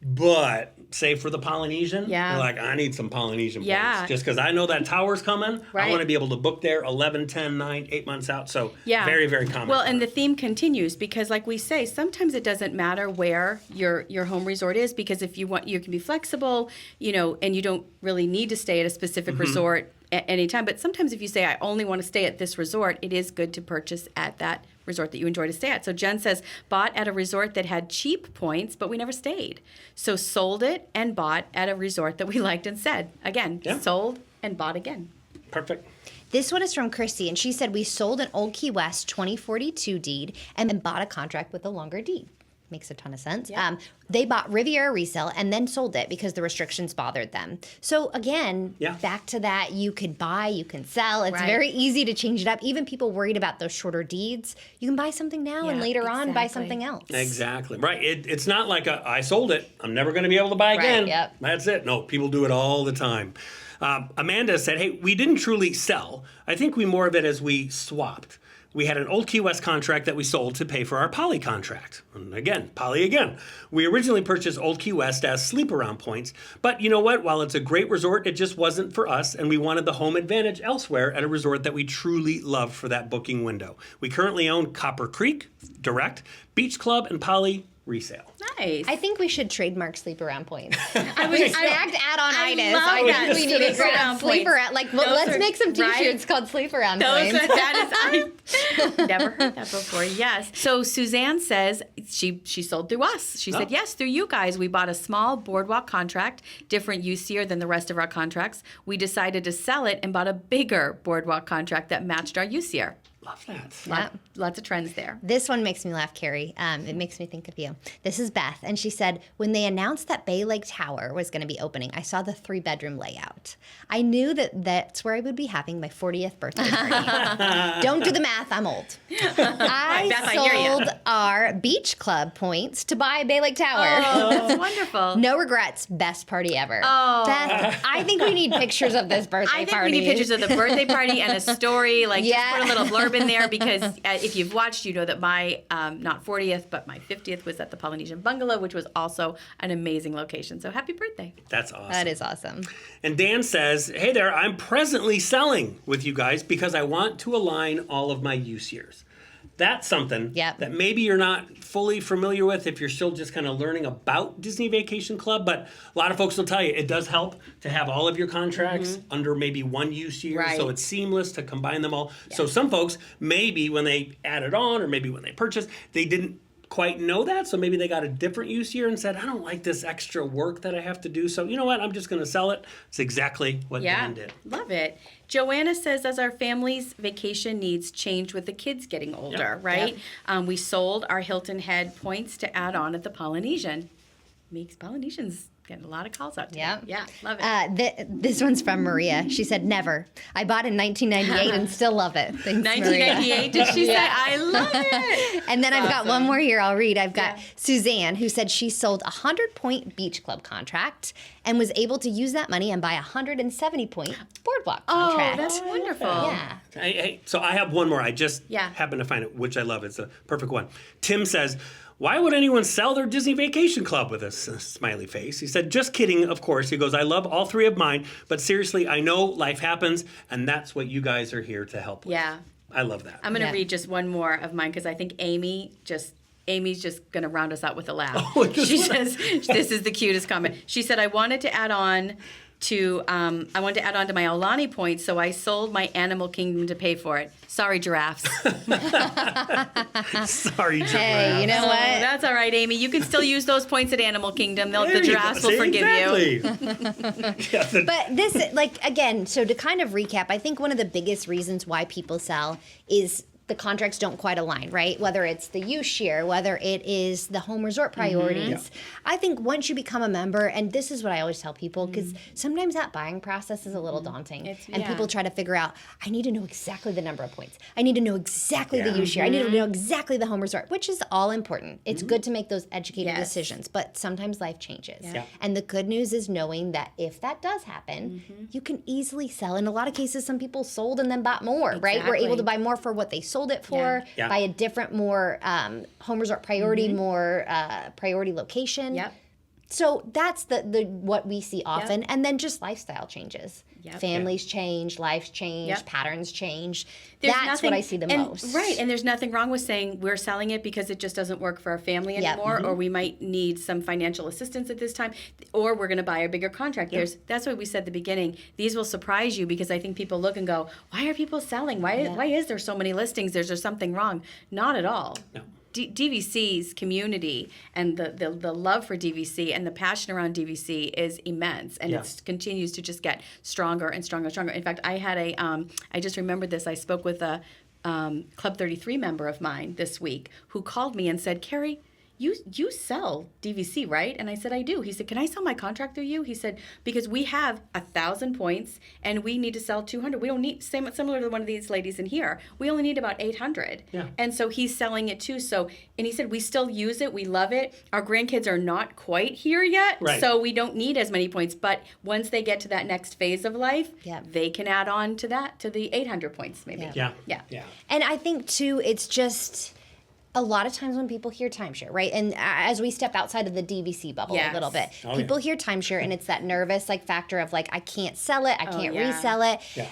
But say for the Polynesian, they're like, I need some Polynesian points. Just because I know that tower's coming, I want to be able to book there 11, 10, 9, 8 months out. So very, very common. Well, and the theme continues because like we say, sometimes it doesn't matter where your home resort is because if you want, you can be flexible, and you don't really need to stay at a specific resort at any time. But sometimes if you say, I only want to stay at this resort, it is good to purchase at that resort that you enjoy to stay at. So Jen says, bought at a resort that had cheap points, but we never stayed. So sold it and bought at a resort that we liked and said. Again, sold and bought again. Perfect. This one is from Christy, and she said, we sold an Old Key West 2042 deed and then bought a contract with a longer deed. makes a ton of sense. Yeah. They bought Riviera Resale and then sold it because the restrictions bothered them. So again, back to that, you could buy, you can sell. It's very easy to change it up. Even people worried about those shorter deeds, you can buy something now and later on buy something else. Exactly. Right. It's not like I sold it, I'm never going to be able to buy again. Yep. That's it. No, people do it all the time. Amanda said, hey, we didn't truly sell. I think we more of it as we swapped. We had an old Key West contract that we sold to pay for our Poly contract. And again, Poly again. We originally purchased Old Key West as sleep-around points, but you know what? While it's a great resort, it just wasn't for us, and we wanted the home advantage elsewhere at a resort that we truly loved for that booking window. We currently own Copper Creek, Direct, Beach Club, and Poly Resale. Nice. I think we should trademark sleep around points. I was Stacked add-on-itis. love I that. think we need to Sleep around grab sleep points. around. Like, well, let's make some T-shirts called sleep around points. I've never heard that before. Yes. So Suzanne says she sold through us. She said, yes, through you guys. We bought a small boardwalk contract, different use year than the rest of our contracts. We decided to sell it and bought a bigger boardwalk contract that matched our use year. Love that. Yeah. Lots of trends there. This one makes me laugh, Carrie. It makes me think of you. This is Beth, and she said, when they announced that Bay Lake Tower was going to be opening, I saw the 3-bedroom layout. I knew that that's where I would be having my 40th birthday party. Don't do the math, I'm old. Beth, I hear ya. sold our beach club points to buy Bay Lake Tower. Oh, that's wonderful. No regrets, best party ever. Oh. Beth, I think we need pictures of this birthday I think party. we need pictures of the birthday party and a story. Like, just put a little blurb in there because if you've watched, you know that my, not 40th, but my 50th was at the Polynesian Bungalow, which was also an amazing location. So happy birthday. That's awesome. That is awesome. And Dan says, hey there, I'm presently selling with you guys because I want to align all of my use years. That's something that maybe you're not fully familiar with if you're still just kind of learning about Disney Vacation Club, but a lot of folks will tell you it does help to have all of your contracts under maybe one use year, so it's seamless to combine them all. So some folks, maybe when they add it on or maybe when they purchased, they didn't quite know that, so maybe they got a different use year and said, I don't like this extra work that I have to do, so you know what, I'm just going to sell it. It's exactly what Dan did. Love it. Joanna says, as our family's vacation needs change with the kids getting older, right? We sold our Hilton Head points to add on at the Polynesian. Makes Polynesians getting a lot of calls out today. Yeah, love it. This one's from Maria. She said, never. I bought in 1998 and still love it. Thanks, 1998, did she say? I love it. And then I've got one more here I'll read. I've got Suzanne, who said she sold a 100-point beach club contract and was able to use that money and buy a 170-point boardwalk contract. Oh, that's wonderful. Yeah. Hey, so I have one more. I just happened to find it, which I love. It's a perfect one. Tim says, why would anyone sell their Disney Vacation Club with a smiley face? He said, just kidding, of course. He goes, I love all three of mine, but seriously, I know life happens, and that's what you guys are here to help with. Yeah. I love that. I'm going to read just one more of mine because I think Amy's just going to round us out with a laugh. She says, this is the cutest comment. She said, I wanted to add on to my Aulani points, so I sold my Animal Kingdom to pay for it. Sorry, giraffes. Sorry, giraffes. Hey, you know what? That's all right, Amy. You can still use those points at Animal Kingdom. The giraffes will forgive you. But this, again, so to kind of recap, I think one of the biggest reasons why people sell is the contracts don't quite align, right? Whether it's the use year, whether it is the home resort priorities. I think once you become a member, and this is what I always tell people, because sometimes that buying process is a little daunting. People try to figure out, I need to know exactly the number of points. I need to know exactly the use year. I need to know exactly the home resort, which is all important. It's good to make those educated decisions, but sometimes life changes. And the good news is knowing that if that does happen, you can easily sell. In a lot of cases, some people sold and then bought more, right? We're able to buy more for what they sold it for, buy a different, more home resort priority, more priority location. So that's the what we see often. And then just lifestyle changes. Families change, lives change, patterns change. That's what I see the most. Right, and there's nothing wrong with saying we're selling it because it just doesn't work for our family anymore, or we might need some financial assistance at this time, or we're going to buy a bigger contract. That's what we said at the beginning. These will surprise you because I think people look and go, why are people selling? Why is there so many listings? Is there something wrong? Not at all. No. DVC's community and the love for DVC and the passion around DVC is immense, and it continues to just get stronger and stronger and stronger. In fact, I had I just remembered this. I spoke with a Club 33 member of mine this week who called me and said, Carrie, you sell DVC, right? And I said, I do. He said, can I sell my contract through you? He said, because we have 1,000 points and we need to sell 200. We don't need, similar to one of these ladies in here, we only need about 800. Yeah. And so he's selling it too. So, and he said, we still use it. We love it. Our grandkids are not quite here yet. Right. So we don't need as many points. But once they get to that next phase of life, they can add on to that, to the 800 points maybe. Yeah. And I think too, it's just a lot of times when people hear timeshare, right? And as we step outside of the DVC bubble a little bit, people hear timeshare and it's that nervous factor of like, I can't sell it, I can't resell it. Yeah.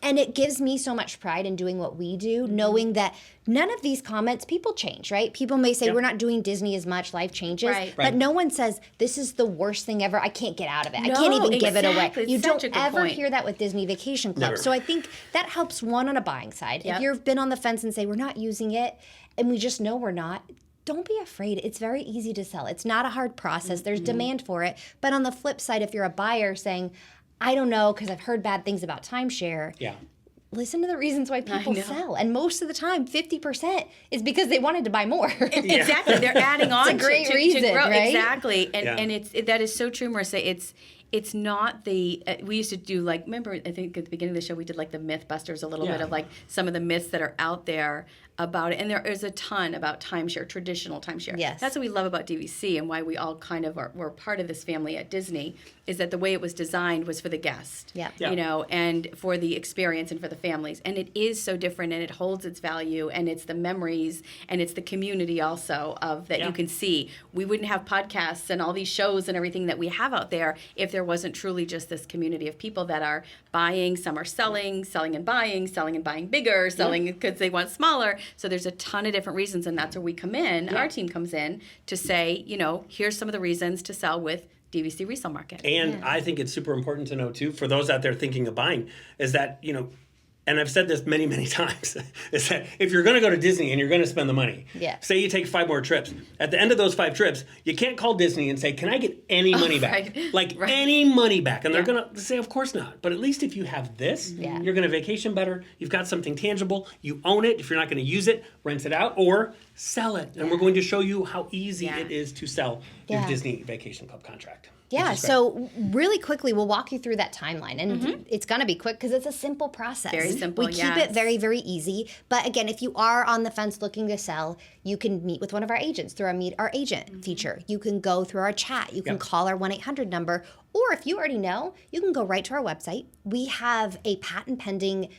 And it gives me so much pride in doing what we do, knowing that none of these comments, people change, right? People may say, we're not doing Disney as much, life changes. Right. But no one says, this is the worst thing ever, I can't get out of it. I can't even give it away. It's You such don't a good ever point. hear that with Disney Vacation Club. Never. So I think that helps one on a buying side. If you've been on the fence and say, we're not using it, and we just know we're not, don't be afraid. It's very easy to sell. It's not a hard process. There's demand for it. But on the flip side, if you're a buyer saying, I don't know because I've heard bad things about timeshare, listen to the reasons why people sell. And most of the time, 50% is because they wanted to buy more. Exactly. They're adding on It's a great to reason, grow. right? Exactly. And that is so true, Marissa. It's not the, we used to do like, remember, I think at the beginning of the show, we did like the Mythbusters, a little bit of like some of the myths that are out there about it. And there is a ton about timeshare, traditional timeshare. Yes. That's what we love about DVC and why we all kind of were part of this family at Disney, is that the way it was designed was for the guest, you know, and for the experience and for the families. And it is so different and it holds its value and it's the memories and it's the community also of that you can see. We wouldn't have podcasts and all these shows and everything that we have out there if there wasn't truly just this community of people that are buying, some are selling and buying bigger, selling because they want smaller. So there's a ton of different reasons, and that's where we come in, our team comes in to say, you know, here's some of the reasons to sell with DVC resale market. And I think it's super important to know too, for those out there thinking of buying, is that, you know, and I've said this many, many times, is that if you're going to go to Disney and you're going to spend the money, say you take 5 more trips, at the end of those 5 trips, you can't call Disney and say, can I get any money back? Like any money back. And they're going to say, of course not. But at least if you have this, you're going to vacation better. You've got something tangible. You own it. If you're not going to use it, rent it out or sell it. And we're going to show you how easy it is to sell your Disney Vacation Club contract. Yeah, so really quickly, we'll walk you through that timeline. And it's going to be quick because it's a simple process. Very simple, We keep it very, very easy. But again, if you are on the fence looking to sell, you can meet with one of our agents through our Meet Our Agent feature. You can go through our chat. You can call our 1-800 number. Or if you already know, you can go right to our website. We have a patent pending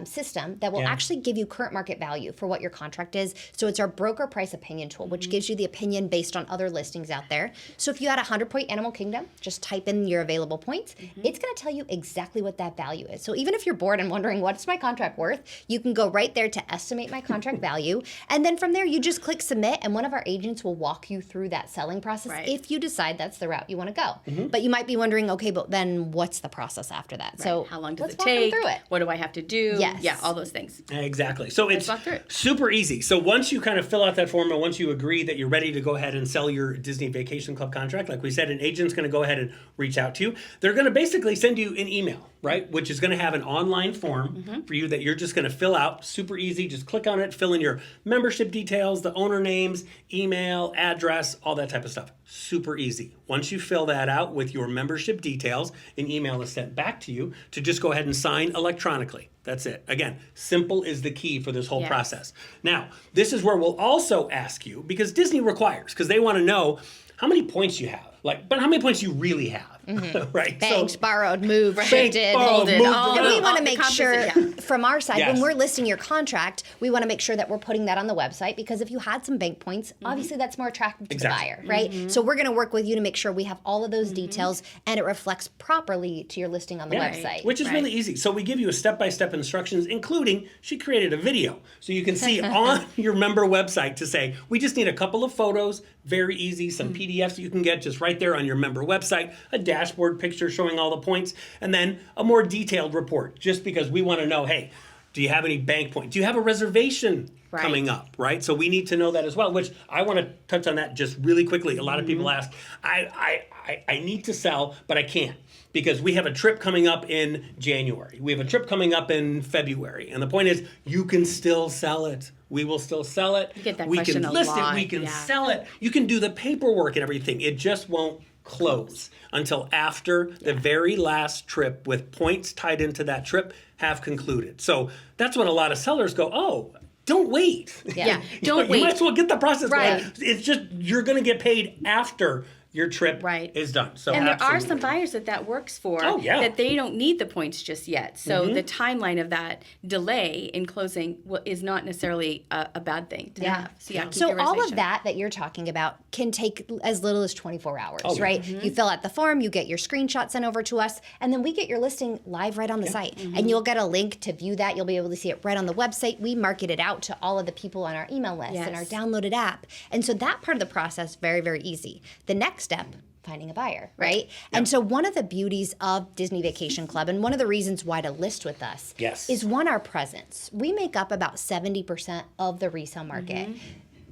system that will actually give you current market value for what your contract is. So it's our broker price opinion tool, which gives you the opinion based on other listings out there. So if you had a 100-point Animal Kingdom, just type in your available points. It's going to tell you exactly what that value is. So even if you're bored and wondering what's my contract worth, you can go right there to estimate my contract value. And then from there, you just click submit and one of our agents will walk you through that selling process if you decide that's the route you want to go. But you might be wondering, okay, but then what's the process after that? So how long does let's it walk them take? through it. What do I have to do? Yes. Yeah, all those things. Exactly. So it's walk through it. super easy. So once you kind of fill out that form and once you agree that you're ready to go ahead and sell your Disney Vacation Club contract, like we said, an agent's going to go ahead and reach out to you. They're going to basically send you an email, right? Which is going to have an online form for you that you're just going to fill out. Super easy. Just click on it, fill in your membership details, the owner names, email, address, all that type of stuff. Super easy. Once you fill that out with your membership details, an email is sent back to you to just go ahead and sign electronically. That's it. Again, simple is the key for this whole process. Now, this is where we'll also ask you, because Disney requires, because they want to know how many points you have. But how many points you really have, right? Banked, borrowed, moved, shifted, borrowed, folded. moved, And we want to make sure composite, from our side, Yes. when we're listing your contract, we want to make sure that we're putting that on the website because if you had some bank points, obviously that's more attractive to the buyer, right? So we're going to work with you to make sure we have all of those details and it reflects properly to your listing on the website. Which is really easy. So we give you a step-by-step instructions, including she created a video. So you can see on your member website to say, we just need a couple of photos, very easy, some PDFs you can get just right there on your member website, a dashboard picture showing all the points, and then a more detailed report, just because we want to know, hey, do you have any bank points? Do you have a reservation Right. coming up, right? So we need to know that as well, which I want to touch on that just really quickly. A lot of people ask, I need to sell, but I can't because we have a trip coming up in January. We have a trip coming up in February. And the point is, you can still sell it. We will still sell it. You get that we question can a list lot, it. We can yeah. sell it. You can do the paperwork and everything. It just won't close until after the very last trip with points tied into that trip have concluded. So that's when a lot of sellers go, oh, don't wait. Yeah, You don't wait. might as well get the process Right. going. It's just, you're going to get paid after your trip Right. is done. So And there are absolutely. some buyers that works for, Oh, yeah. that they don't need the points just yet. So the timeline of that delay in closing is not necessarily a bad thing to have. So yeah, So all of computerization. that you're talking about can take as little as 24 hours, Oh, yeah. right? You fill out the form, you get your screenshot sent over to us, and then we get your listing live right on the site. And you'll get a link to view that. You'll be able to see it right on the website. We market it out to all of the people on our email list and our Yes. downloaded app. And so that part of the process, very, very easy. The next step, finding a buyer, right? And so one of the beauties of Disney Vacation Club and one of the reasons why to list with us Yes. is one, our presence. We make up about 70% of the resale market.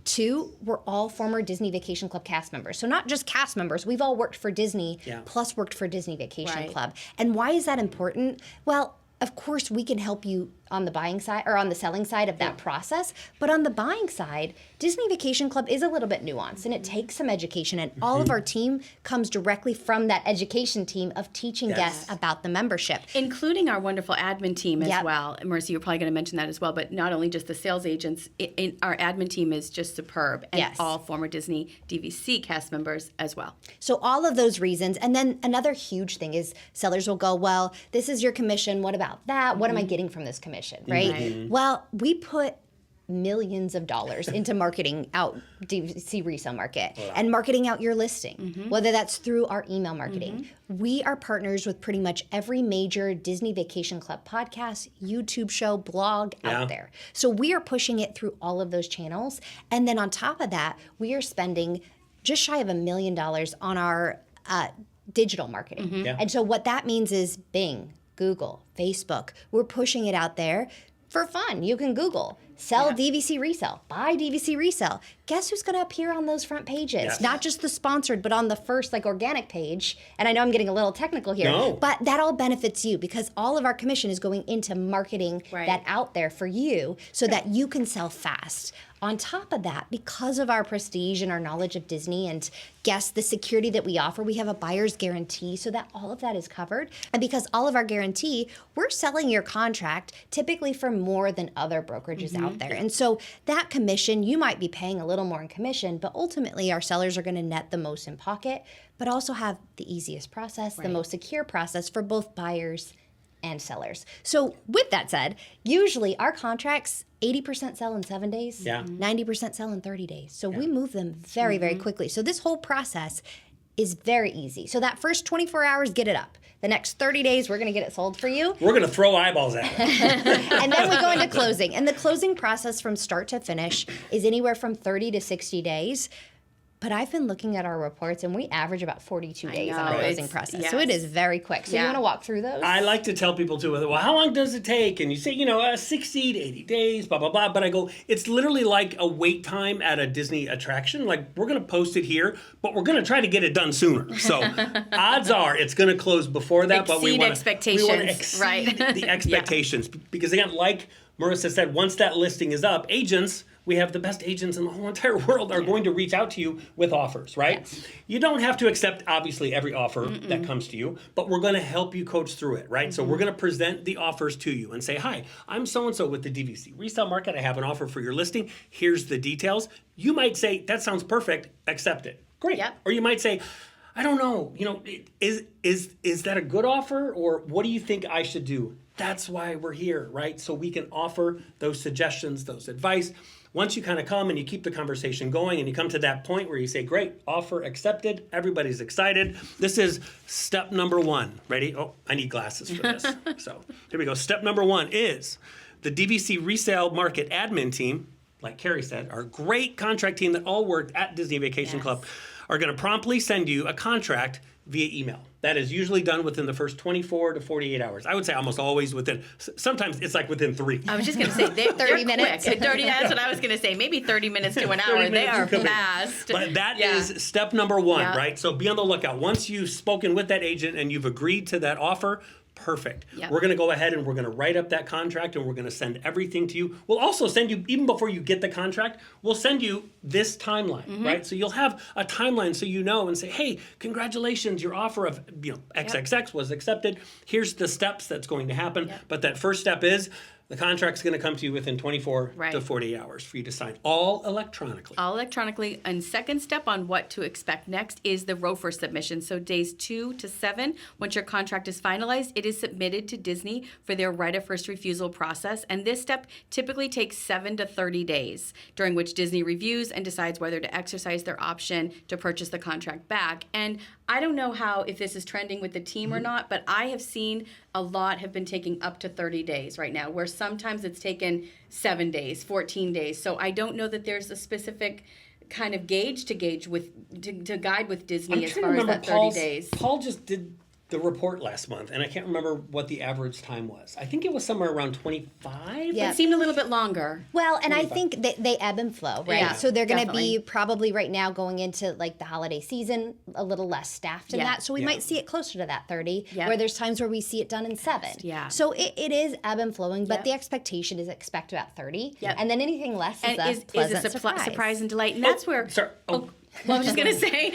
Two, we're all former Disney Vacation Club cast members. So not just cast members, we've all worked for Disney, plus worked for Disney Vacation Right. Club. And why is that important? Well, of course, we can help you on the buying side or on the selling side of that process. But on the buying side, Disney Vacation Club is a little bit nuanced and it takes some education. And all of our team comes directly from that education team of teaching guests about the membership. including our wonderful admin team as Yep. well. And Marissa, you're probably going to mention that as well, but not only just the sales agents, our admin team is just superb, and Yes. all former Disney DVC cast members as well. So all of those reasons. And then another huge thing is sellers will go, well, this is your commission. What about that? What am I getting from this commission, right? Right. Well, we put millions of dollars into marketing out DVC resale market and marketing out your listing, whether that's through our email marketing. We are partners with pretty much every major Disney Vacation Club podcast, YouTube show, blog out there. So we are pushing it through all of those channels. And then on top of that, we are spending just shy of $1 million on our digital marketing. And so what that means is Bing, Google, Facebook, we're pushing it out there for fun. You can Google, sell DVC resale, buy DVC resale. Guess who's going to appear on those front pages? Yes. Not just the sponsored, but on the first organic page. And I know I'm getting a little technical here, but that all benefits you because all of our commission is going into marketing that out there for you so that you can sell fast. On top of that, because of our prestige and our knowledge of Disney and guests, the security that we offer, we have a buyer's guarantee so that all of that is covered. And because all of our guarantee, we're selling your contract typically for more than other brokerages out there. And so that commission, you might be paying a little more in commission, but ultimately our sellers are going to net the most in pocket, but also have the easiest process, the most secure process for both buyers and sellers. So with that said, usually our contracts 80% sell in 7 days, 90% sell in 30 days. So we move them very, very quickly. So this whole process is very easy. So that first 24 hours, get it up. The next 30 days, we're going to get it sold for you. We're going to throw eyeballs at it. And then we go into closing. And the closing process from start to finish is anywhere from 30 to 60 days. But I've been looking at our reports, and we average about 42 days on know, our closing it's- process. So it is very quick. So you want to walk through those? I like to tell people too, well, how long does it take? And you say, 60 to 80 days, blah, blah, blah. But I go, it's literally like a wait time at a Disney attraction. Like, we're going to post it here, but we're going to try to get it done sooner. So odds are it's going to close before that. But we Exceed want expectations, to exceed right. the expectations. Because again, like Marissa said, once that listing is up, agents, we have the best agents in the whole entire world are going to reach out to you with offers, right? Yes. You don't have to accept, obviously, every offer that comes to you, but we're going to help you coach through it, right? So we're going to present the offers to you and say, hi, I'm so-and-so with the DVC resale market. I have an offer for your listing. Here's the details. You might say, that sounds perfect. Accept it. Great. Yep. Or you might say, I don't know, is that a good offer, or what do you think I should do? That's why we're here, right? So we can offer those suggestions, those advice. Once you kind of come and you keep the conversation going and you come to that point where you say, great, offer accepted, everybody's excited. This is step number one. Ready? Oh, I need glasses for this. So here we go. Step number one is the DVC resale market admin team, like Carrie said, our great contract team that all worked at Disney Vacation Club, are going to promptly send you a contract via email. that is usually done within the first 24 to 48 hours. I would say almost always within, sometimes it's like within 3. I was just going to say, they're 30 minutes. quick. 30, that's what I was going to say. Maybe 30 minutes to an hour. They are fast. But that is step number 1, Yeah. right? So be on the lookout. Once you've spoken with that agent and you've agreed to that offer, perfect. Yep. We're going to go ahead and we're going to write up that contract and we're going to send everything to you. We'll also send you, even before you get the contract, we'll send you this timeline, right? So you'll have a timeline so you know and say, hey, congratulations, your offer of XXX was accepted. Here's the steps that's going to happen. But that first step is the contract's going to come to you within 24 to 48 hours for you to sign, all electronically. All electronically. And second step on what to expect next is the ROFR submission. So days 2 to 7, once your contract is finalized, it is submitted to Disney for their right of first refusal process. And this step typically takes 7 to 30 days, during which Disney reviews and decides whether to exercise their option to purchase the contract back. And I don't know if this is trending with the team or not, but I have seen a lot have been taking up to 30 days right now, where sometimes it's taken 7 days, 14 days. So I don't know that there's a specific kind of gauge to guide with Disney as far as that 30 days. Paul just did the report last month, and I can't remember what the average time was. I think it was somewhere around 25. Yeah. It seemed a little bit longer. Well, and I think they ebb and flow, right? Yeah, so they're going to definitely. be probably right now going into like the holiday season, a little less staffed in Yeah. that. So we might see it closer to that 30, Yeah. where there's times where we see it done in 7. Yeah. So it is ebb and flowing, but Yep. the expectation is expect about 30. Yep. And then anything less And is a pleasant surprise and delight. And that's where... Sorry. Well, I was going to say,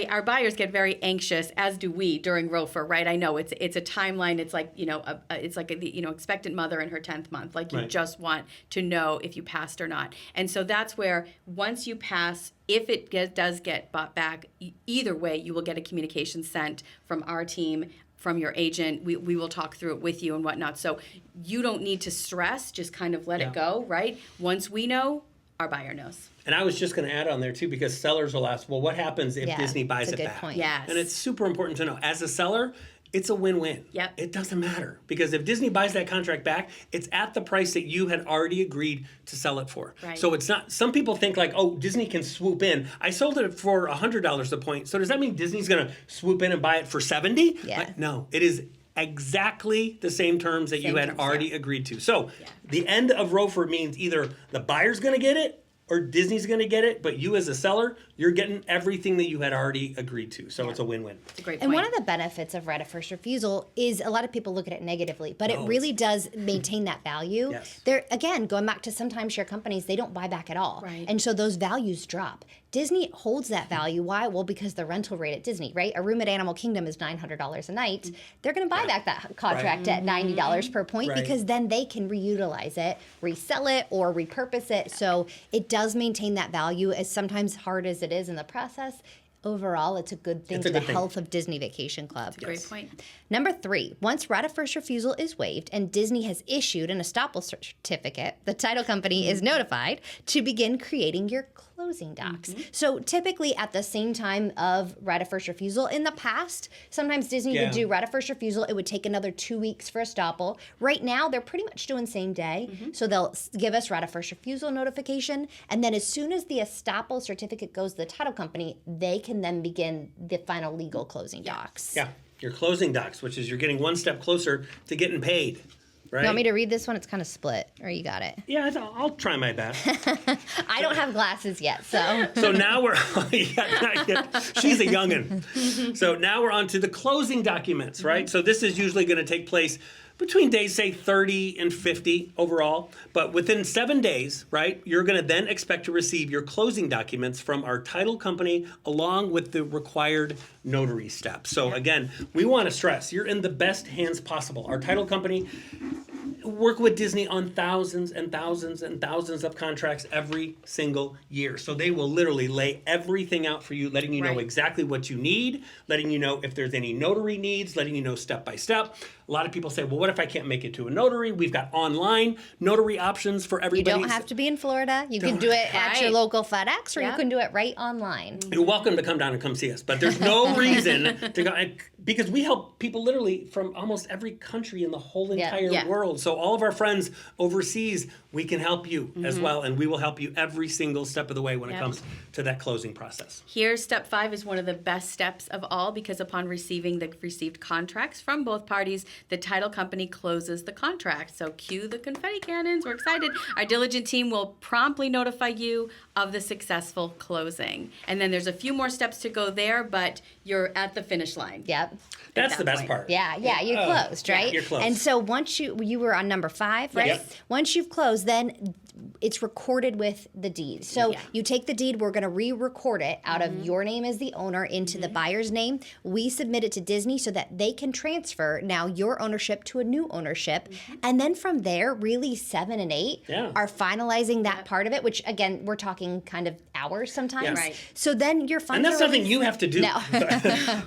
our buyers get very anxious, as do we, during ROFR, right? I know it's a timeline. It's like, it's like a expectant mother in her 10th month. Like, you Right. just want to know if you passed or not. And so that's where, once you pass, if it does get bought back, either way, you will get a communication sent from our team, from your agent. We will talk through it with you and whatnot. So you don't need to stress, just kind of let it go, right? Once we know, our buyer knows. And I was just going to add on there too, because sellers will ask, well, what happens if Disney buys that's it a good back? point. Yes. And it's super important to know. As a seller, it's a win-win. Yep. It doesn't matter, because if Disney buys that contract back, it's at the price that you had already agreed to sell it for. Right. So it's not, some people think like, oh, Disney can swoop in. I sold it for $100 a point. So does that mean Disney's going to swoop in and buy it for 70? Yeah. No, it is exactly the same terms that you had already agreed to. So the end of ROFR means either the buyer's going to get it or Disney's going to get it, but you as a seller, you're getting everything that you had already agreed to. So it's a win-win. It's a great point. And one of the benefits of right of first refusal is a lot of people look at it negatively, but it really does maintain that value. Yes. There, again, going back to some timeshare companies, they don't buy back at all. Right. And so those values drop. Disney holds that value. Why? Well, because the rental rate at Disney, right? A room at Animal Kingdom is $900 a night. They're going to buy back that contract at $90 per point, Right. because then they can reutilize it, resell it, or repurpose it. So it does maintain that value, as sometimes hard as it is in the process. Overall, it's a good thing It's a to the good thing. health of Disney Vacation Club. Great point. Number 3, once right of first refusal is waived and Disney has issued an estoppel certificate, the title company is notified to begin creating your closing docs. So typically at the same time of right of first refusal, in the past, sometimes Disney would do right of first refusal. It would take another 2 weeks for estoppel. Right now, they're pretty much doing same day. So they'll give us right of first refusal notification. And then as soon as the estoppel certificate goes to the title company, they can then begin the final legal closing docs. Yeah, your closing docs, which is you're getting one step closer to getting paid, right? You want me to read this one? It's kind of split, or you got it? Yeah, I'll try my best. I don't have glasses yet, so. So now we're, not yet. She's a youngin'. So now we're on to the closing documents, right? So this is usually going to take place between days, say 30 and 50 overall. But within 7 days, right, you're going to then expect to receive your closing documents from our title company along with the required notary steps. So again, we want to stress, you're in the best hands possible. Our title company work with Disney on thousands and thousands and thousands of contracts every single year. So they will literally lay everything out for you, letting you know Right. exactly what you need, letting you know if there's any notary needs, letting you know step by step. A lot of people say, well, what if I can't make it to a notary? We've got online notary options for You everybody. don't have to be in Florida. You can do it at your Right. local FedEx, or you Yep. can do it right online. You're welcome to come down and come see us, but there's no reason to go. because we help people literally from almost every country in the whole entire Yeah. world. So all of our friends overseas, we can help you as well, and we will help you every single step of the way when it comes to that closing process. Here, step 5 is one of the best steps of all because upon receiving the received contracts from both parties, the title company closes the contract. So cue the confetti cannons. We're excited. Our diligent team will promptly notify you of the successful closing. And then there's a few more steps to go there, but you're at the finish line. Yep. That's that the best point. part. Yeah, you're closed, right? you're closed. And so once you were on number 5, right? Yep. Once you've closed, then it's recorded with the deed. So you take the deed, we're going to re-record it out of your name as the owner into the buyer's name. We submit it to Disney so that they can transfer now your ownership to a new ownership. And then from there, really 7 and 8 are finalizing that part of it, which again, we're talking kind of hours sometimes. Yes. Right. So then your funds And that's are something released. you have to do. No.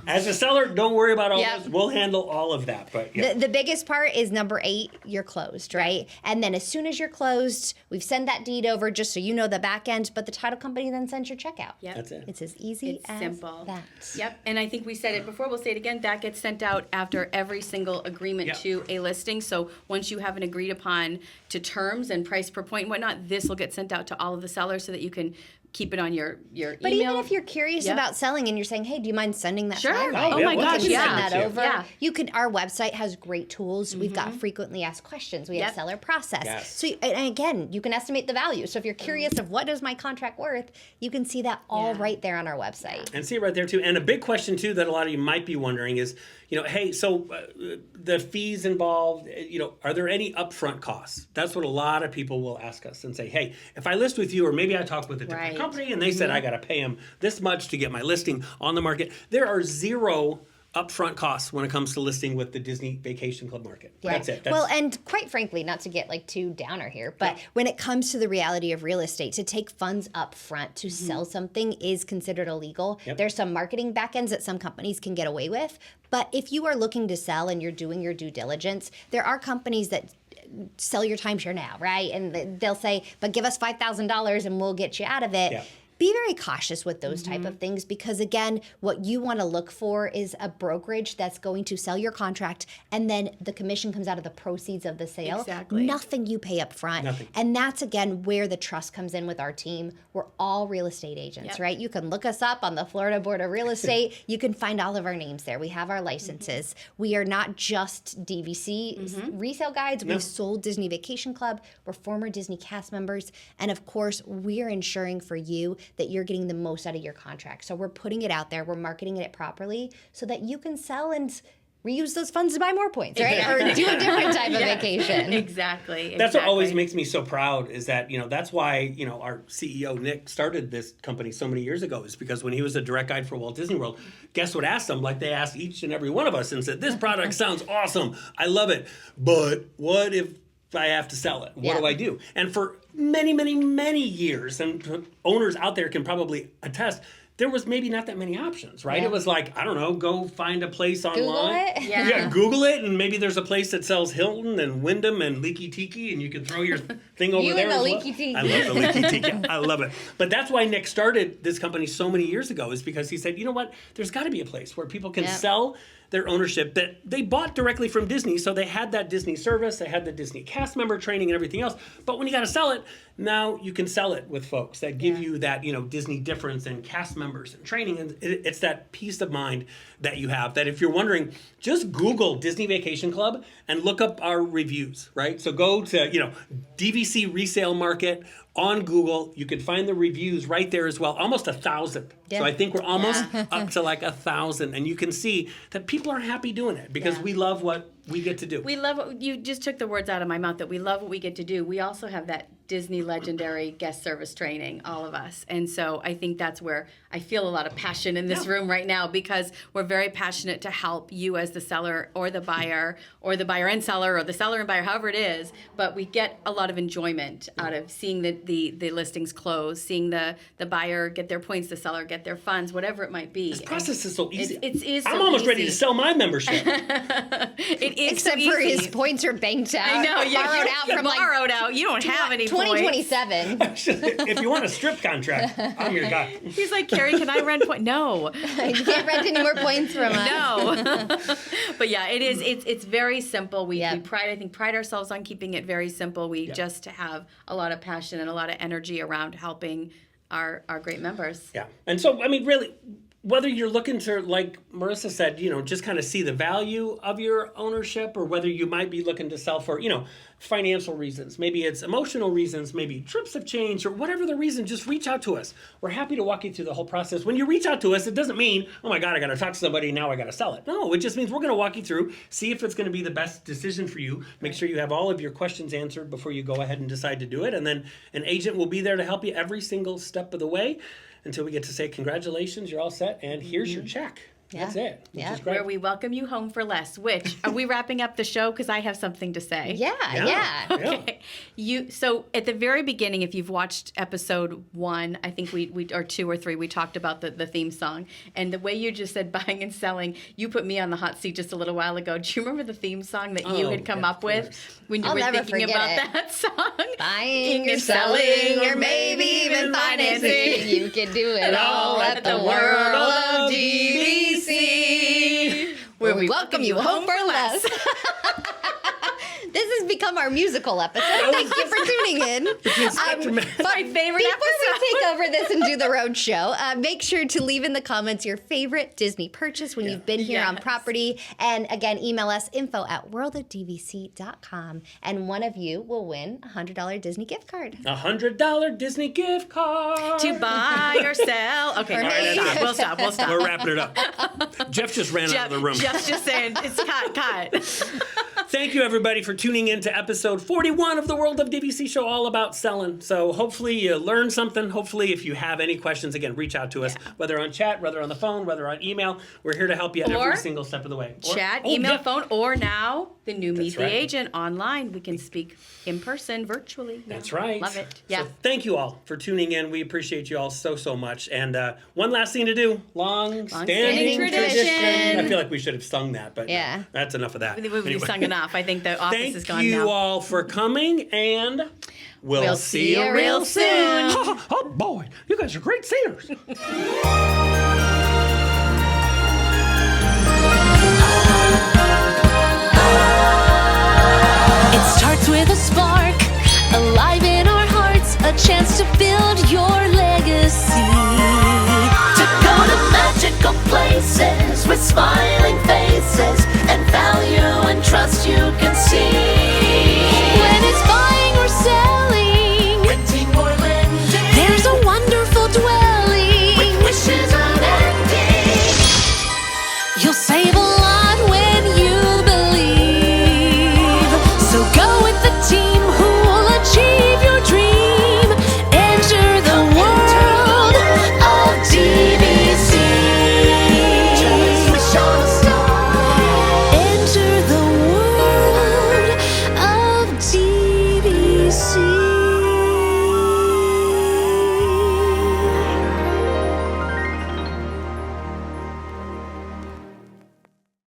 As a seller, don't worry about all Yep. this. We'll handle all of that. But The biggest part is number 8, you're closed, right? And then as soon as you're closed, we've sent that deed over just so you know the back end, but the title company then sends your check out. Yep. that's it. It's as easy It's as simple. that. Yep, and I think we said it before, we'll say it again, that gets sent out after every single agreement Yep. to a listing. So once you have an agreed upon to terms and price per point and whatnot, this will get sent out to all of the sellers so that you can keep it on your email. But even if you're curious Yep. about selling and you're saying, hey, do you mind sending that Sure. to my Oh, client? yeah, my we'll gosh, just You can send send it that to over. Yeah. You can. Our website has great tools. We've got frequently asked questions. We have Yep. seller process. Yes. So and again, you can estimate the value. So if you're curious of what is my contract worth, you can see that all Yeah. right there on our website. And see it right there too. And a big question too that a lot of you might be wondering is, hey, so the fees involved, are there any upfront costs? That's what a lot of people will ask us and say, hey, if I list with you, or maybe I talk with a different Right. company and they said I got to pay them this much to get my listing on the market. There are 0 upfront costs when it comes to listing with the Disney Vacation Club market. That's it. Well, and quite frankly, not to get like too downer here, but when it comes to the reality of real estate, to take funds up front to sell something is considered illegal. Yep. There's some marketing back ends that some companies can get away with. But if you are looking to sell and you're doing your due diligence, there are companies that sell your timeshare now, right? And they'll say, but give us $5,000 and we'll get you out of it. Yeah. Be very cautious with those type of things because again, what you want to look for is a brokerage that's going to sell your contract and then the commission comes out of the proceeds of the sale. Exactly. Nothing you pay up front. Nothing. And that's again where the trust comes in with our team. We're all real estate agents, Yep. right? You can look us up on the Florida Board of Real Estate. You can find all of our names there. We have our licenses. We are not just DVC resale guides. No. We sold Disney Vacation Club. We're former Disney cast members. And of course, we're ensuring for you that you're getting the most out of your contract. So we're putting it out there. We're marketing it properly so that you can sell and reuse those funds to buy more points, right? Or do a different type of vacation. Exactly. That's what always makes me so proud is that, that's why, our CEO, Nick, started this company so many years ago is because when he was a direct guide for Walt Disney World, guess what asked him? Like they asked each and every one of us and said, this product sounds awesome. I love it. But what if I have to sell it? What do I do? And for many, many, many years, and owners out there can probably attest, there was maybe not that many options, right? Yeah. It was like, I don't know, go find a place online. Google it. Yeah. Google it, and maybe there's a place that sells Hilton and Wyndham and Leaky Tiki, and you can throw your thing over You there. and the as well. Leaky Tiki. I love the Leaky Tiki. I love it. But that's why Nick started this company so many years ago, is because he said, you know what? There's got to be a place where people can Yep. sell their ownership that they bought directly from Disney, so they had that Disney service, they had the Disney cast member training and everything else. But when you got to sell it, now you can sell it with folks that give you that, Disney difference and cast members and training, and it's that peace of mind that you have. That if you're wondering, just Google Disney Vacation Club and look up our reviews, right? So go to DVC Resale Market on Google. You can find the reviews right there as well. Almost 1,000. Yeah. So I think we're almost up to like 1,000, and you can see that people are happy doing it because we love what we get to do. We love what you just took the words out of my mouth, that we love what we get to do. We also have that Disney legendary guest service training, all of us. And so I think that's where I feel a lot of passion in this room right now, because we're very passionate to help you as the seller or the buyer and seller, or the seller and buyer, however it is. But we get a lot of enjoyment out of seeing the listings close, seeing the buyer get their points, the seller get their funds, whatever it might be. This process is so easy. It is so I'm almost ready easy. to sell my membership. It is Except so for easy. his points are banked out. I know, yeah, borrowed out from like borrowed out. You don't have any points. 2027. If you want a strip contract, I'm your guy. He's like, Carrie, can I rent points? No. You can't rent any more points from us. No. But yeah, it is. It's very simple. We Yep. pride ourselves on keeping it very simple. We just have a lot of passion and a lot of energy around helping our great members. Yeah. And so, I mean, really, whether you're looking to, like Marissa said, just kind of see the value of your ownership, or whether you might be looking to sell for, financial reasons. Maybe it's emotional reasons, maybe trips have changed, or whatever the reason, just reach out to us. We're happy to walk you through the whole process. When you reach out to us, it doesn't mean, oh my God, I got to talk to somebody, now I got to sell it. No, it just means we're going to walk you through, see if it's going to be the best decision for you, make sure you have all of your questions answered before you go ahead and decide to do it. And then an agent will be there to help you every single step of the way until we get to say, congratulations, you're all set, and here's your check. That's it. Which is great. Where we welcome you home for less. Which, are we wrapping up the show? Because I have something to say. Yeah. Okay. So at the very beginning, if you've watched episode 1, I think we or 2 or 3, we talked about the theme song. And the way you just said buying and selling, you put me on the hot seat just a little while ago. Do you remember the theme song that you had come up with when you I'll were never thinking forget about it. that song? Buying or selling or maybe even financing. You can do it all at the World of DVC. Where we welcome you home for less. This has become our musical episode. Thank you for tuning in. My favorite Before episode. we take over this and do the road show, make sure to leave in the comments your favorite Disney purchase when you've been here on property. And again, email us info@worldofdvc.com. And one of you will win a $100 Disney gift card. $100 Disney gift card. To buy or sell. Okay, Or all right, maybe- we'll stop. We're wrapping it up. Jeff just ran out of the room. Jeff's just saying, it's cut. Thank you, everybody, for tuning in to episode 41 of the World of DVC Show, all about selling. So hopefully you learned something. Hopefully, if you have any questions, again, reach out to us, whether on chat, whether on the phone, whether on email. We're here to help you Or every single step of the way. Or- Chat, oh, email, yeah. phone, or now the new Meet right. the Agent online. We can speak in person, virtually. That's right. Love it. Yeah. So thank you all for tuning in. We appreciate you all so, so much. And one last thing to do. Long-standing tradition. I feel like we should have sung that, but Yeah. that's enough of that. We've Anyway. sung enough. I think the office Thank is gone you now. all for coming, and we'll see you real soon. Oh, boy. You guys are great singers. It starts with a spark, alive in our hearts, a chance to build